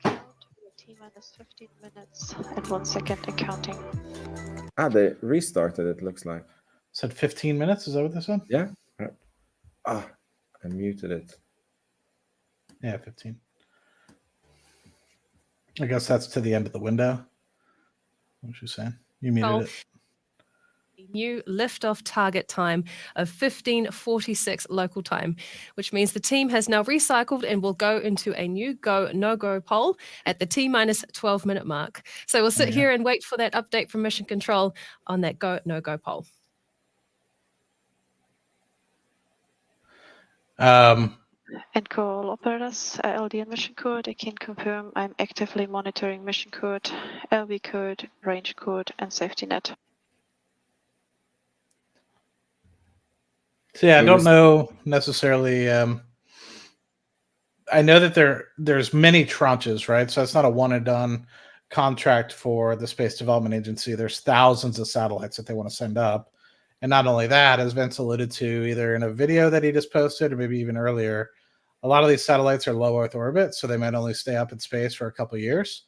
T-minus 15 minutes and 1 second and counting. They restarted, it looks like. Said 15 minutes? Is that what they said? Yeah. I muted it. Yeah, 15. I guess that's to the end of the window. What was you saying? You muted it. New liftoff target time of 15:46 local time, which means the team has now recycled and will go into a new go, no-go poll at the T-minus 12-minute mark. So we'll sit here and wait for that update from Mission Control on that go, no-go poll. And call operators, LD and mission code. I can confirm I'm actively monitoring mission code, LV code, range code, and safety net. So yeah, I don't know necessarily. I know that there's many tranches, right? So it's not a one and done contract for the Space Development Agency. There's thousands of satellites that they want to send up. And not only that, as Vince alluded to either in a video that he just posted or maybe even earlier, a lot of these satellites are low Earth orbit, so they might only stay up in space for a couple of years.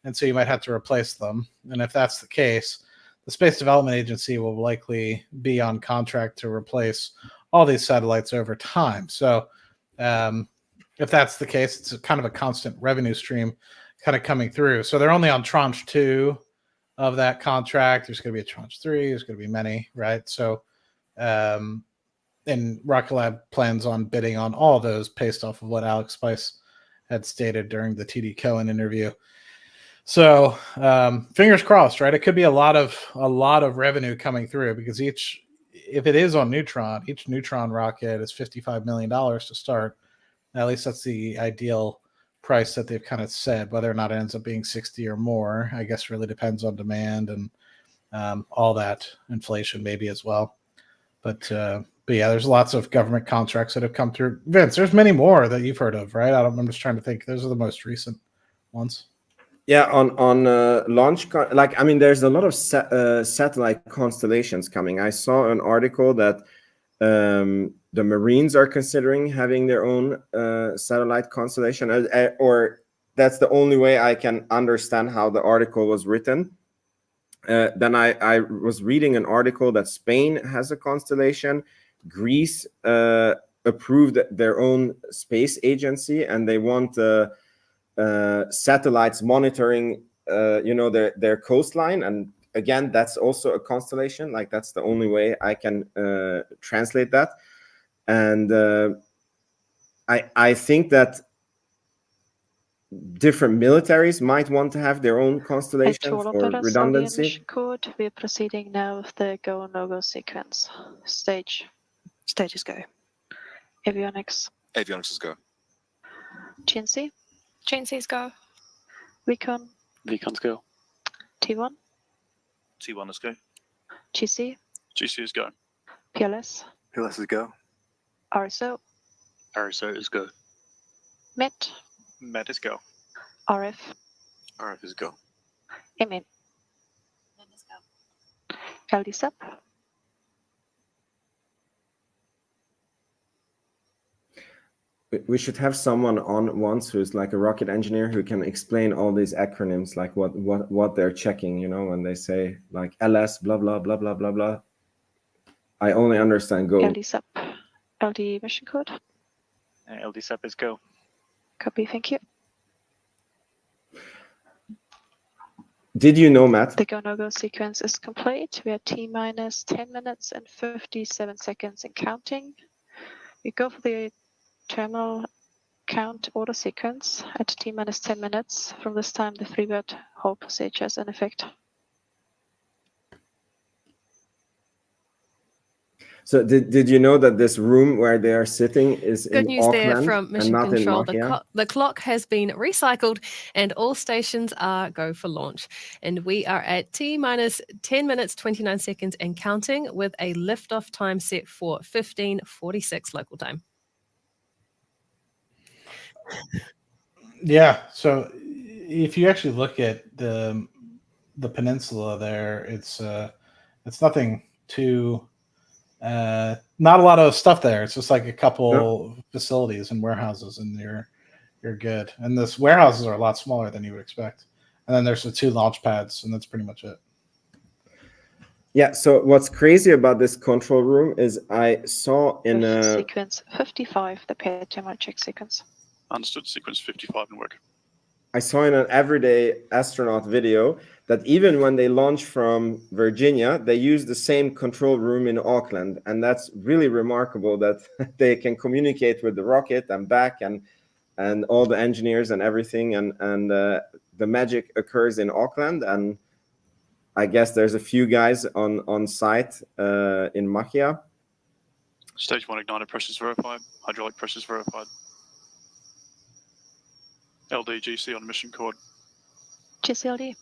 And so you might have to replace them. And if that's the case, the Space Development Agency will likely be on contract to replace all these satellites over time. So if that's the case, it's kind of a constant revenue stream kind of coming through. So they're only on tranche 2 of that contract. There's going to be a tranche 3. There's going to be many, right? So, and Rocket Lab plans on bidding on all those based off of what Alex Spice had stated during the TD Cohen interview. So fingers crossed, right? It could be a lot of revenue coming through because if it is on Neutron, each Neutron rocket is $55 million to start. At least that's the ideal price that they've kind of said. Whether or not it ends up being 60 or more, I guess really depends on demand and all that, inflation maybe as well. But yeah, there's lots of government contracts that have come through. Vince, there's many more that you've heard of, right? I'm just trying to think. Those are the most recent ones. Yeah, on launch, there's a lot of satellite constellations coming. I saw an article that the Marines are considering having their own satellite constellation, or that's the only way I can understand how the article was written. Then I was reading an article that Spain has a constellation. Greece approved their own space agency, and they want satellites monitoring their coastline. And again, that's also a constellation. Like, that's the only way I can translate that. And I think that different militaries might want to have their own constellation for redundancy. Code. We're proceeding now with the go no-go sequence. Stages go. Avionics. Avionics is go. GNC. GNC's go. Recon. Recon's go. T1. T1 is go. GC. GC is go. PLS. PLS is go. RSO. RSO is go. MET. MET is go. RF. RF is go. MM. LD sub. We should have someone on once who's like a rocket engineer who can explain all these acronyms, like what they're checking, you know, when they say like LS, blah, blah, blah, blah, blah, blah. I only understand go. LD sub. LD mission code. LD sub is go. Copy, thank you. Did you know, Matt? The go no-go sequence is complete. We are T minus 10 minutes and 57 seconds and counting. We go for the terminal count order sequence at T minus 10 minutes. From this time, the 3-word hold procedure is in effect. So did you know that this room where they are sitting is Good in news Auckland there from Mission and not Control. in Mahia? The clock has been recycled and all stations are go for launch. And we are at T minus 10 minutes, 29 seconds and counting with a liftoff time set for 15:46 local time. Yeah. So if you actually look at the peninsula there, it's nothing too not a lot of stuff there. It's just like a couple facilities and warehouses, and you're good. And this warehouses are a lot smaller than you would expect. And then there's the 2 launch pads, and that's pretty much it. Yeah. So what's crazy about this control room is I saw in sequence 55, the paired terminal check sequence. Understood. Sequence 55 in work. I saw in an everyday astronaut video that even when they launch from Virginia, they use the same control room in Auckland. And that's really remarkable that they can communicate with the rocket and back and all the engineers and everything. And the magic occurs in Auckland. And I guess there's a few guys on site in Mahia. Stage 1 igniter pressures verified. Hydraulic pressures verified. LD-GC on mission cord. GCLD.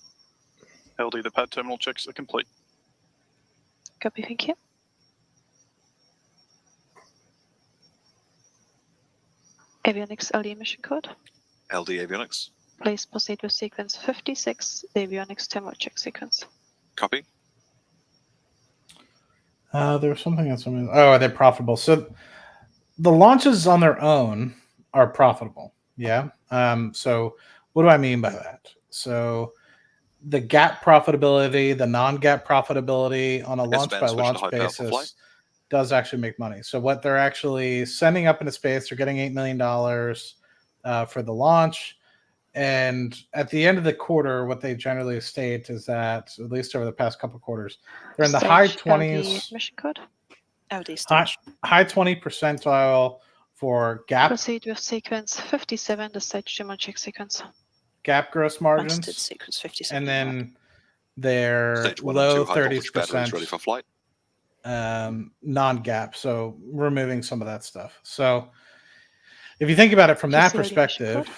LD, the pad terminal checks are complete. Copy, thank you. Avionics LD mission code. LD avionics. Please proceed with sequence 56, the avionics terminal check sequence. Copy. There was something else. Oh, are they profitable? So the launches on their own are profitable. Yeah. So what do I mean by that? So the GAAP profitability, the non-GAAP profitability on a launch by launch basis does actually make money. So what they're actually sending up into space, they're getting $8 million for the launch. And at the end of the quarter, what they generally state is that, at least over the past couple of quarters, they're in the high 20s. Mission code. High 20 percentile for GAAP. Proceed with sequence 57, the stage terminal check sequence. GAAP gross margins. Sequence 57. And then their low 30%. Ready for flight. Non-GAAP, so removing some of that stuff. So if you think about it from that perspective,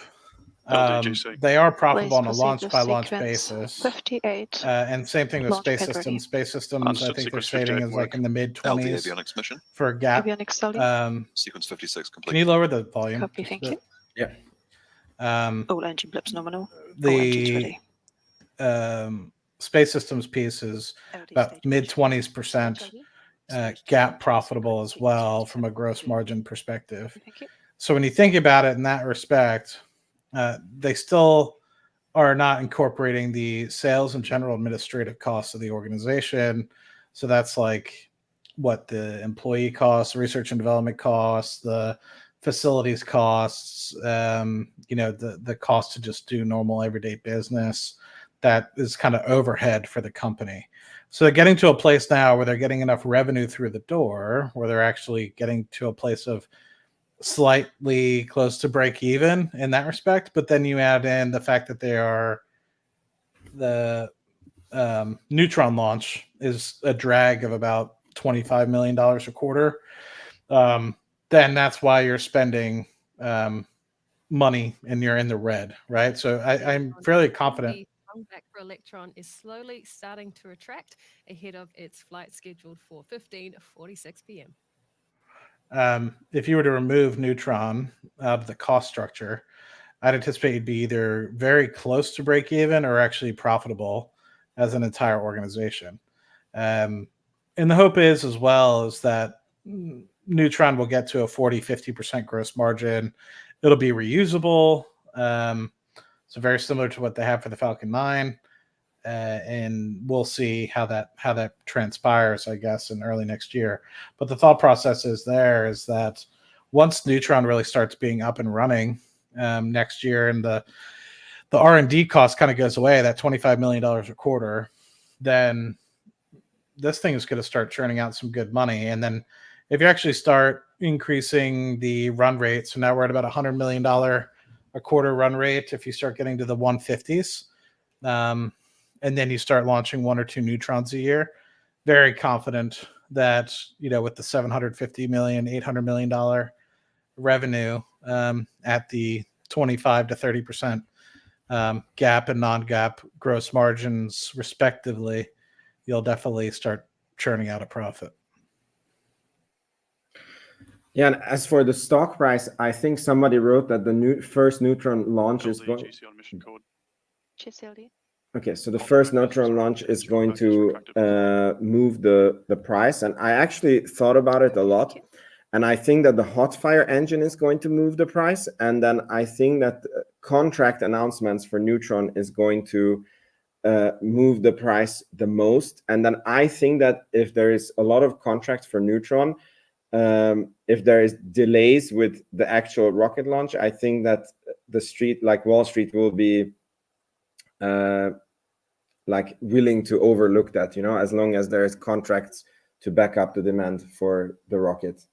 they are profitable on a launch-by-launch basis. 58. And same thing with Space Systems. Space Systems, I think they're stating is like in the mid-20s for GAAP. Sequence 56 complete. Can you lower the volume? Copy, thank you. Yeah. All engine blips nominal. The Space Systems piece is about mid-20s% GAAP profitable as well from a gross margin perspective. So when you think about it in that respect, they still are not incorporating the sales and general administrative costs of the organization. So that's like what the employee costs, research and development costs, the facilities costs, the cost to just do normal everyday business. That is kind of overhead for the company. So they're getting to a place now where they're getting enough revenue through the door, where they're actually getting to a place of slightly close to break even in that respect. But then you add in the fact that they are the Neutron launch is a drag of about $25 million a quarter. then that's why you're spending money and you're in the red, right? So I'm fairly confident. The back for Electron is slowly starting to retract ahead of its flight scheduled for 15:46 p.m. If you were to remove Neutron out of the cost structure, I'd anticipate it'd be either very close to break even or actually profitable as an entire organization. And the hope is as well is that Neutron will get to a 40-50% gross margin. It'll be reusable. So very similar to what they have for the Falcon 9. And we'll see how that transpires, I guess, in early next year. But the thought process is that once Neutron really starts being up and running next year, and the R&D cost kind of goes away, that $25 million a quarter, then this thing is going to start churning out some good money. And then if you actually start increasing the run rate, so now we're at about $100 million a quarter run rate. If you start getting to the 150s, and then you start launching 1 or 2 Neutrons a year, very confident that, with the $750 million, $800 million revenue at the 25 to 30% GAAP and non-GAAP gross margins respectively, you'll definitely start churning out a profit. Yeah, and as for the stock price, I think somebody wrote that the first Neutron launch is going. Okay, so the first Neutron launch is going to move the price, and I actually thought about it a lot, and I think that the hot fire engine is going to move the price, and then I think that contract announcements for Neutron is going to move the price the most, and then I think that if there is a lot of contracts for Neutron, if there is delays with the actual rocket launch, I think that the street, like Wall Street, will be like willing to overlook that, as long as there is contracts to back up the demand for the rocket.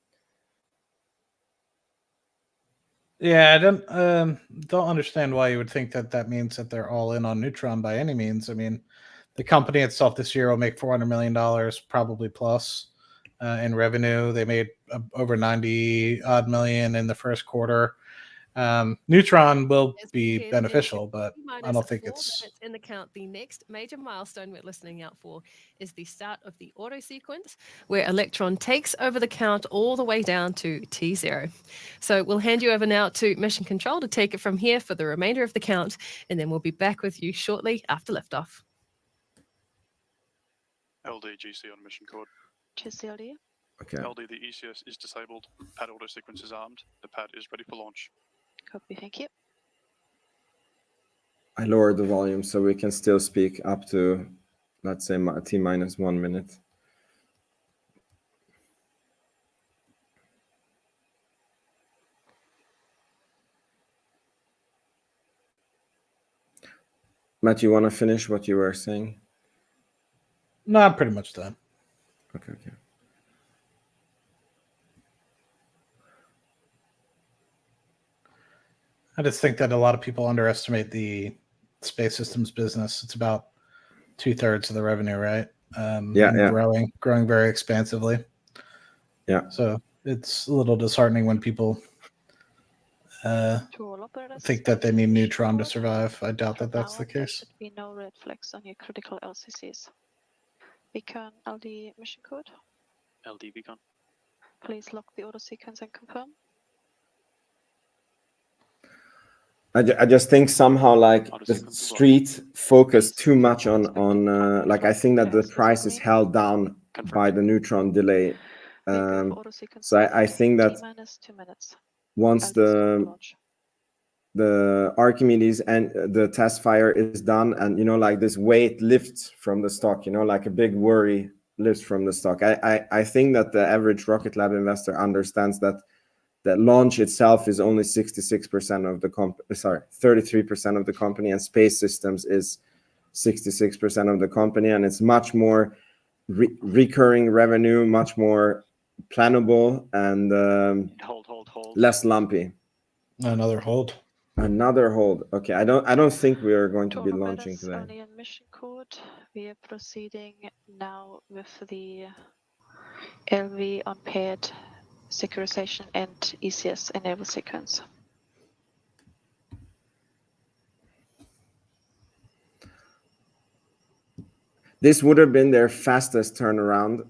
Yeah, I don't understand why you would think that means that they're all in on Neutron by any means. I mean, the company itself this year will make $400 million, probably plus, in revenue. They made over 90 odd million in the first quarter. Neutron will be beneficial, but I don't think it's in the count. The next major milestone we're listening out for is the start of the auto sequence, where Electron takes over the count all the way down to T0. So we'll hand you over now to Mission Control to take it from here for the remainder of the count, and then we'll be back with you shortly after liftoff. LDGC on mission code. GCLD. Okay. LD, the ECS is disabled. Pad auto sequence is armed. The pad is ready for launch. Copy, thank you. I lowered the volume so we can still speak up to, let's say, T-minus 1 minute. Matt, you want to finish what you were saying? No, I'm pretty much done. Okay. I just think that a lot of people underestimate the space systems business. It's about 2/3 of the revenue, right? Growing very expansively. Yeah. So it's a little disheartening when people think that they need Neutron to survive. I doubt that that's the case. There should be no red flags on your critical LCCs. Beacon LD mission code. LD beacon. Please lock the auto sequence and confirm. I just think somehow like the street focused too much on like I think that the price is held down by the Neutron delay. So I think that once the Archimedes and the test fire is done, and like this weight lifts from the stock, like a big worry lifts from the stock. I think that the average Rocket Lab investor understands that launch itself is only 66% of the 33% of the company, and space systems is 66% of the company, and it's much more recurring revenue, much more plannable, and less lumpy. Another hold. Okay, I don't think we are going to be launching today. Only in mission code. We are proceeding now with the LV on paired securization and ECS enable sequence. This would have been their fastest turnaround,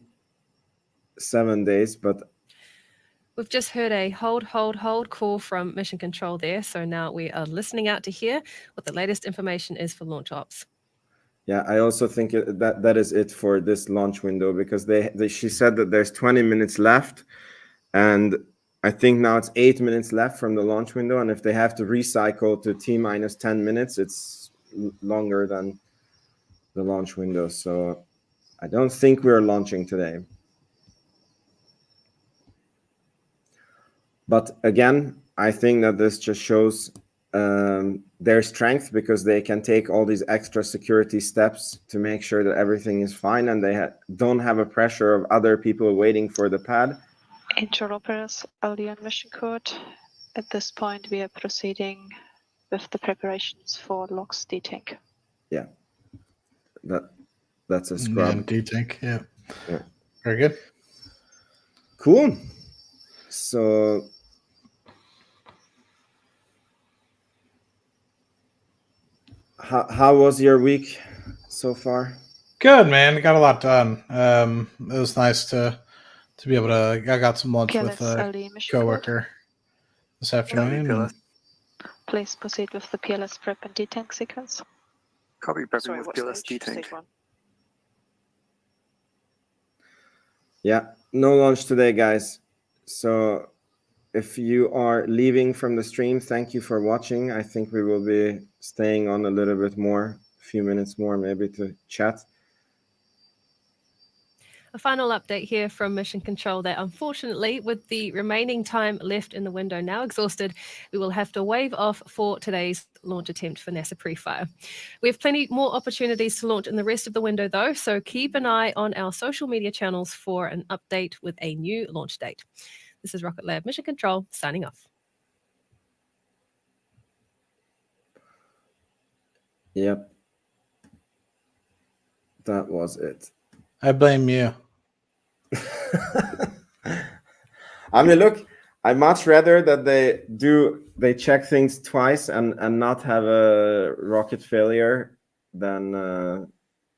7 days, but We've just heard a hold call from Mission Control there. So now we are listening out to hear what the latest information is for launch ops. yeah, I also think that is it for this launch window, because she said that there's 20 minutes left, and I think now it's 8 minutes left from the launch window, and if they have to recycle to T minus 10 minutes, it's longer than the launch window. So I don't think we're launching today. But again, I think that this just shows their strength, because they can take all these extra security steps to make sure that everything is fine, and they don't have a pressure of other people waiting for the pad. Interoperators LD and mission code. At this point, we are proceeding with the preparations for LOX detank. Yeah, that's a scrub. Detank, yeah. Yeah. Very good. Cool. So how was your week so far? Good, man. Got a lot done. It was nice to be able to. I got some lunch with a coworker this afternoon. PLS. Please proceed with the PLS prep and detank sequence. Copy, prepping with PLS detank. Yeah, no lunch today, guys. So if you are leaving from the stream, thank you for watching. I think we will be staying on a little bit more, a few minutes more maybe, to chat. A final update here from Mission Control that unfortunately, with the remaining time left in the window now exhausted, we will have to wave off for today's launch attempt for NASA Prefire. We have plenty more opportunities to launch in the rest of the window though, so keep an eye on our social media channels for an update with a new launch date. This is Rocket Lab Mission Control signing off. Yep. That was it. I blame you. I mean, look, I much rather that they check things twice and not have a rocket failure than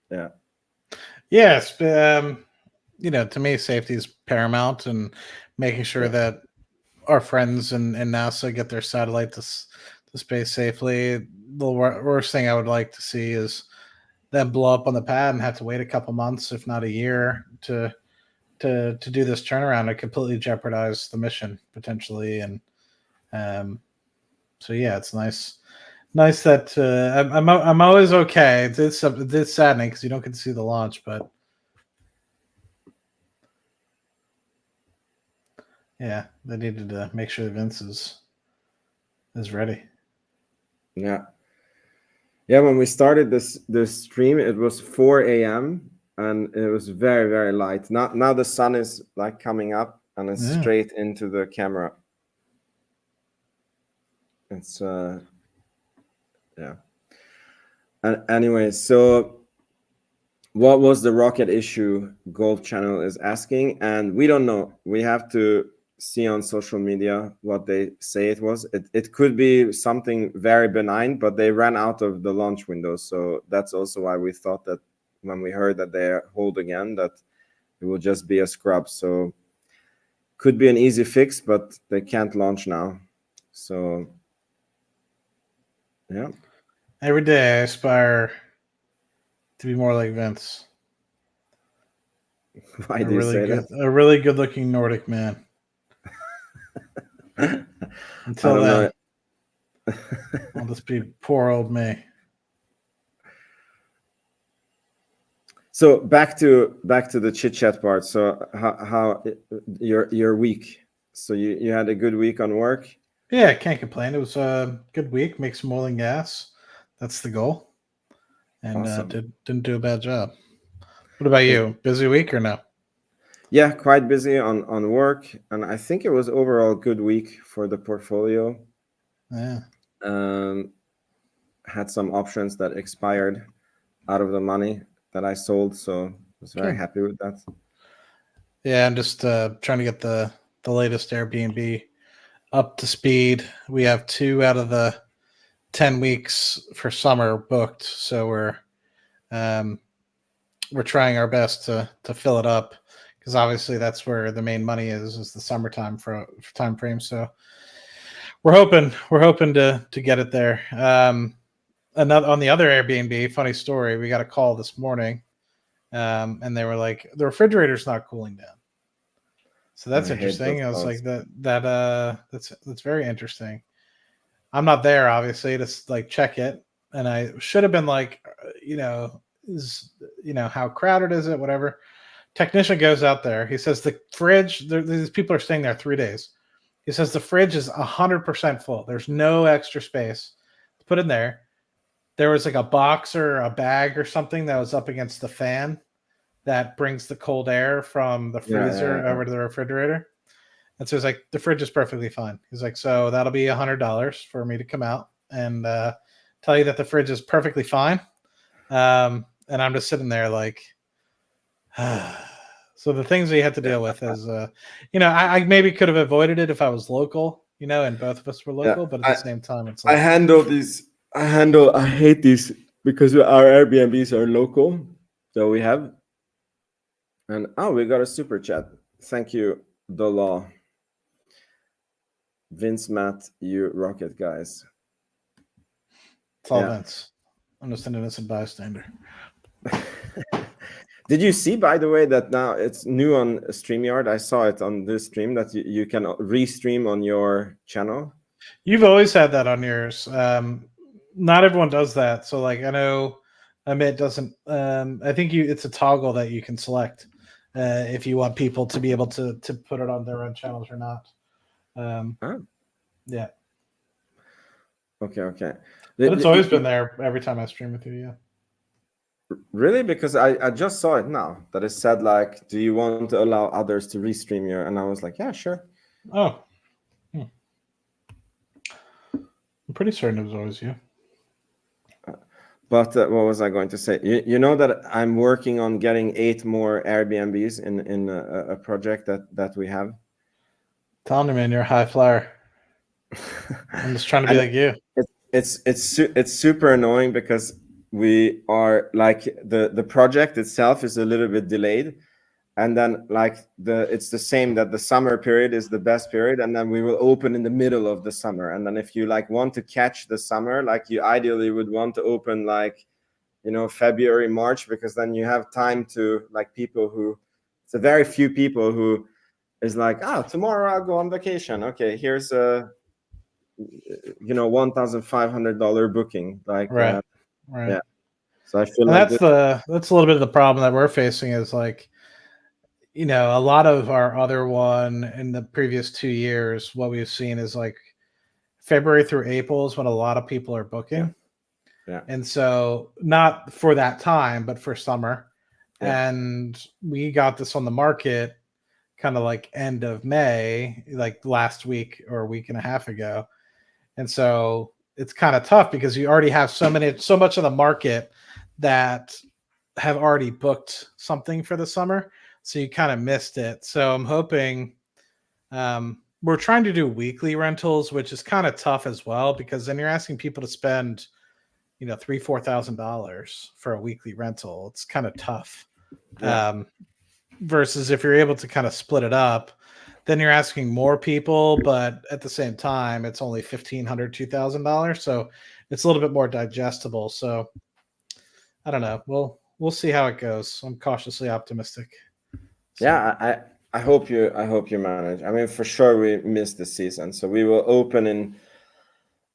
yeah. Yes, to me, safety is paramount, and making sure that our friends in NASA get their satellite to space safely. The worst thing I would like to see is them blow up on the pad and have to wait a couple months, if not a year, to do this turnaround. It completely jeopardize the mission potentially, and so yeah, it's nice that I'm always okay. It's saddening because you don't get to see the launch, but yeah, they needed to make sure Vince is ready. Yeah. Yeah, when we started this stream, it was 4 a.m. and it was very, very light. Now the sun is like coming up and it's straight into the camera. It's yeah. And anyway, so what was the rocket issue? Gold Channel is asking, and we don't know. We have to see on social media what they say it was. It could be something very benign, but they ran out of the launch window. So that's also why we thought that when we heard that they hold again, that it will just be a scrub. So could be an easy fix, but they can't launch now. So yeah. Every day I aspire to be more like Vince. Why do you say that? A really good looking Nordic man. Until then, I'll just be poor old me. So back to the chit chat part. So how your week? So you had a good week on work? Yeah, I can't complain. It was a good week. Make some oil and gas. That's the goal. And awesome. Didn't do a bad job. What about you? Busy week or no? Yeah, quite busy on work, and I think it was overall a good week for the portfolio. Yeah. Had some options that expired out of the money that I sold, so I was very happy with that. Yeah, I'm just trying to get the the latest Airbnb up to speed. We have 2 out of the 10 weeks for summer booked, so we're trying our best to fill it up, because obviously that's where the main money is the summertime for time frame. So we're hoping to get it there. Another on the other Airbnb, funny story, we got a call this morning, and they were like, the refrigerator's not cooling down. So that's interesting. I was like, that's very interesting. I'm not there, obviously, to like check it, and I should have been like, how crowded is it? Whatever. Technician goes out there. He says the fridge. These people are staying there 3 days. He says the fridge is 100% full. There's no extra space to put in there. There was like a box or a bag or something that was up against the fan that brings the cold air from the freezer over to the refrigerator. And so he's like, the fridge is perfectly fine. He's like, so that'll be $100 for me to come out and tell you that the fridge is perfectly fine. And I'm just sitting there like, so the things we had to deal with is, I maybe could have avoided it if I was local, and both of us were local, but at the same time, it's like, I hate these because our Airbnbs are local. So we have, and we got a super chat. Thank you, The Law. Vince, Matt, you rock it, guys. It's all Vince. I'm just an innocent bystander. Did you see, by the way, that now it's new on StreamYard? I saw it on this stream that you can restream on your channel. You've always had that on yours. Not everyone does that. So, like, I know Amit doesn't. I think it's a toggle that you can select if you want people to be able to put it on their own channels or not. Yeah. Okay. But it's always been there every time I stream with you. Yeah. Really? Because I just saw it now that it said like, do you want to allow others to restream you? And I was like, yeah, sure. Oh. I'm pretty certain it was always you. But what was I going to say? You know that I'm working on getting 8 more Airbnbs in a project that we have. Telling you, man, you're a high flyer. I'm just trying to be like you. It's super annoying because we are like the project itself is a little bit delayed, and then like it's the same that the summer period is the best period, and then we will open in the middle of the summer. And then if you like want to catch the summer, like you ideally would want to open like February, March, because then you have time to like people who, it's a very few people who is like, tomorrow I'll go on vacation. Okay, here's a $1,500 booking. Like right. Yeah. So I feel and like that's a little bit of the problem that we're facing is like, a lot of our other one in the previous 2 years, what we've seen is like February through April is when a lot of people are booking. Yeah. And so not for that time, but for summer. Yeah. And we got this on the market kind of like end of May, like last week or a week and a half ago. And so it's kind of tough because you already have so much of the market that have already booked something for the summer. So you kind of missed it. So I'm hoping we're trying to do weekly rentals, which is kind of tough as well, because then you're asking people to spend, $3,000-$4,000 for a weekly rental. It's kind of tough. Yeah. Versus if you're able to kind of split it up, then you're asking more people, but at the same time, it's only $1,500, $2,000. So it's a little bit more digestible. So I don't know. We'll see how it goes. I'm cautiously optimistic. So. Yeah, I hope you manage. I mean, for sure we missed the season, so we will open in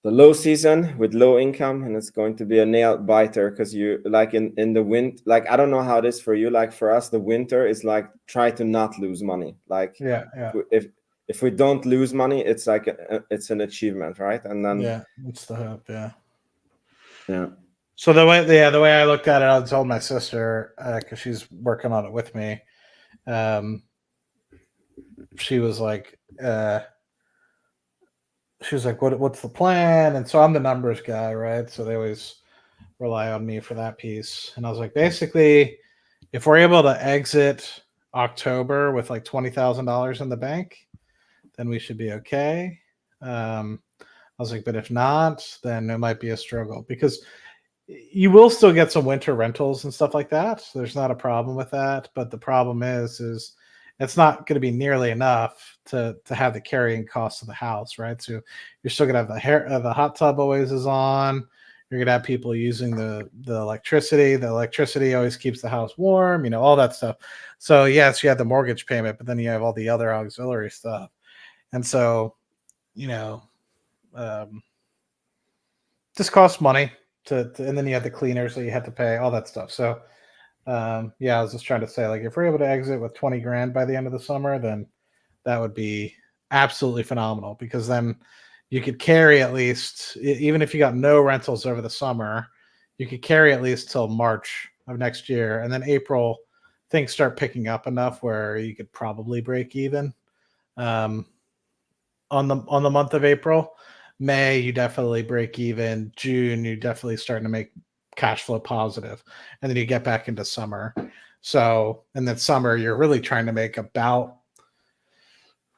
the low season with low income, and it's going to be a nail biter because you like in the winter. Like I don't know how it is for you. Like for us, the winter is like try to not lose money. Like if we don't lose money, it's like it's an achievement, right? And then it's the hope. Yeah. So the way I looked at it, I told my sister because she's working on it with me. She was like, what's the plan? And so I'm the numbers guy, right? So they always rely on me for that piece. And I was like, basically, if we're able to exit October with like $20,000 in the bank, then we should be okay. I was like, but if not, then it might be a struggle, because you will still get some winter rentals and stuff like that. So there's not a problem with that. But the problem is it's not going to be nearly enough to have the carrying costs of the house, right? So you're still going to have the hot tub always is on. You're going to have people using the electricity. The electricity always keeps the house warm, all that stuff. So yes, you have the mortgage payment, but then you have all the other auxiliary stuff. And so, just costs money to and then you have the cleaners that you have to pay, all that stuff. So I was just trying to say, like, if we're able to exit with 20 grand by the end of the summer, then that would be absolutely phenomenal, because then you could carry at least, even if you got no rentals over the summer, you could carry at least till March of next year. And then April, things start picking up enough where you could probably break even on the month of April. May, you definitely break even. June, you're definitely starting to make cash flow positive. And then you get back into summer. So, and then summer, you're really trying to make about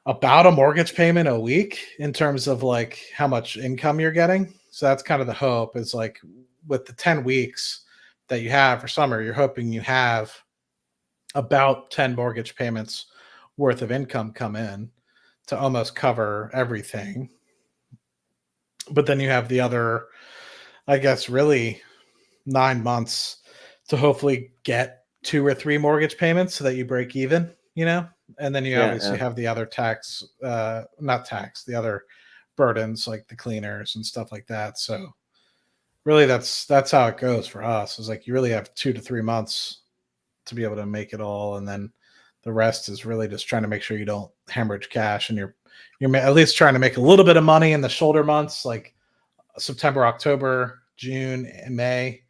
a mortgage payment a week in terms of like how much income you're getting. So that's kind of the hope, is like with the 10 weeks that you have for summer, you're hoping you have about 10 mortgage payments worth of income come in to almost cover everything. But then you have the other, I guess, really 9 months to hopefully get 2 or 3 mortgage payments so that you break even, and then you obviously have the other the other burdens like the cleaners and stuff like that. So really that's how it goes for us, is like you really have 2 to 3 months to be able to make it all. And then the rest is really just trying to make sure you don't hemorrhage cash, and you're at least trying to make a little bit of money in the shoulder months like September, October, June, and May.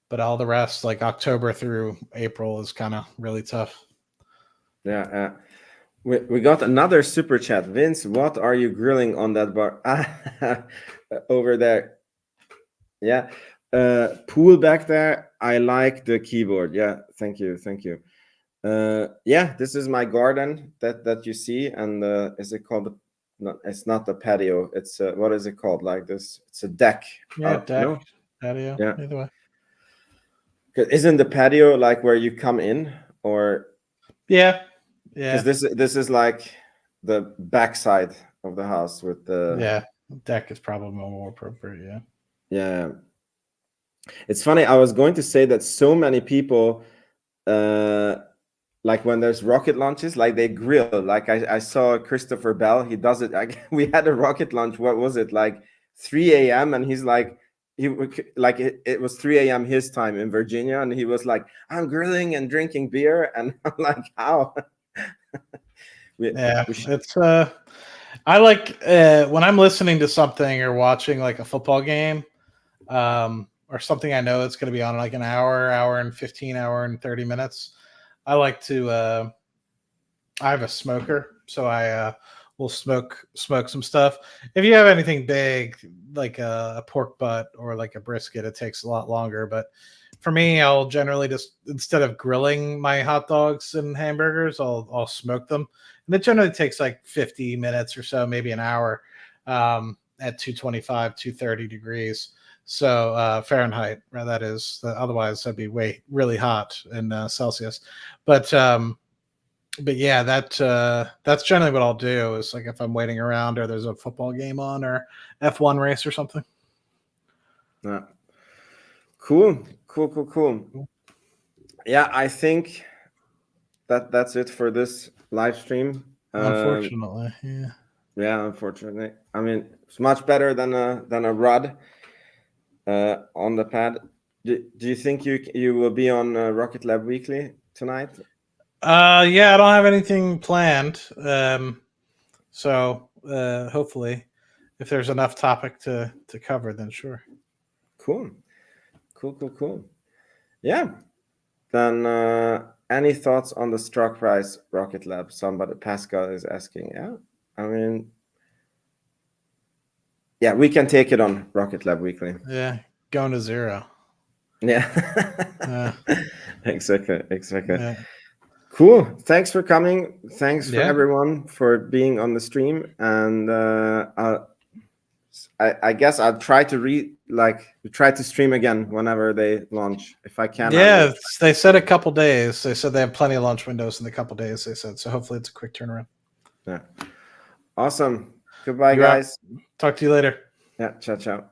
But all the rest, like October through April, is kind of really tough. Yeah. We got another super chat. Vince, what are you grilling on that bar? Over there. Yeah. Pool back there. I like the keyboard. Yeah. Thank you. This is my garden that you see. And is it called? No, it's not the patio. It's what is it called? Like this? It's a deck. Yeah, deck. No? Patio. Yeah. Either way. Isn't the patio like where you come in, or? Yeah. Because this is like the backside of the house with the deck is probably more appropriate. Yeah. It's funny. I was going to say that so many people, like when there's rocket launches, like they grill. Like I saw Christopher Bell. He does it. We had a rocket launch. What was it, like 3 a.m. and he's like, it was 3 a.m. his time in Virginia, and he was like, I'm grilling and drinking beer, and I'm like, how? It's I like when I'm listening to something or watching like a football game, or something I know it's going to be on like an hour and 15, hour and 30 minutes. I like to I have a smoker, so I will smoke some stuff. If you have anything big like a pork butt or like a brisket, it takes a lot longer. But for me, I'll generally just, instead of grilling my hot dogs and hamburgers, I'll smoke them. And it generally takes like 50 minutes or so, maybe an hour, at 225, 230 degrees. So Fahrenheit, right, that is. Otherwise, that'd be really hot in Celsius. But yeah, that's generally what I'll do, is like if I'm waiting around or there's a football game on or F1 race or something. Yeah. Cool. Yeah, I think that's it for this live stream. Unfortunately, yeah. Unfortunately, I mean, it's much better than a rod on the pad. Do you think you will be on Rocket Lab Weekly tonight? Yeah, I don't have anything planned. So hopefully, if there's enough topic to cover, then sure. Cool. Yeah. Then any thoughts on the stock price Rocket Lab? Somebody, Pascal, is asking. Yeah. I mean, yeah, we can take it on Rocket Lab Weekly. Yeah, going to zero. Yeah. Exactly. Yeah. Cool. Thanks for coming. Thanks for Yeah. everyone for being on the stream. And I guess I'll try to try to stream again whenever they launch. If I can. Yeah, they said a couple days. They said they have plenty of launch windows in the couple days. They said so. Hopefully, it's a quick turnaround. Yeah. Awesome. Goodbye, You rock. guys. Talk to you later. Yeah. Ciao, ciao.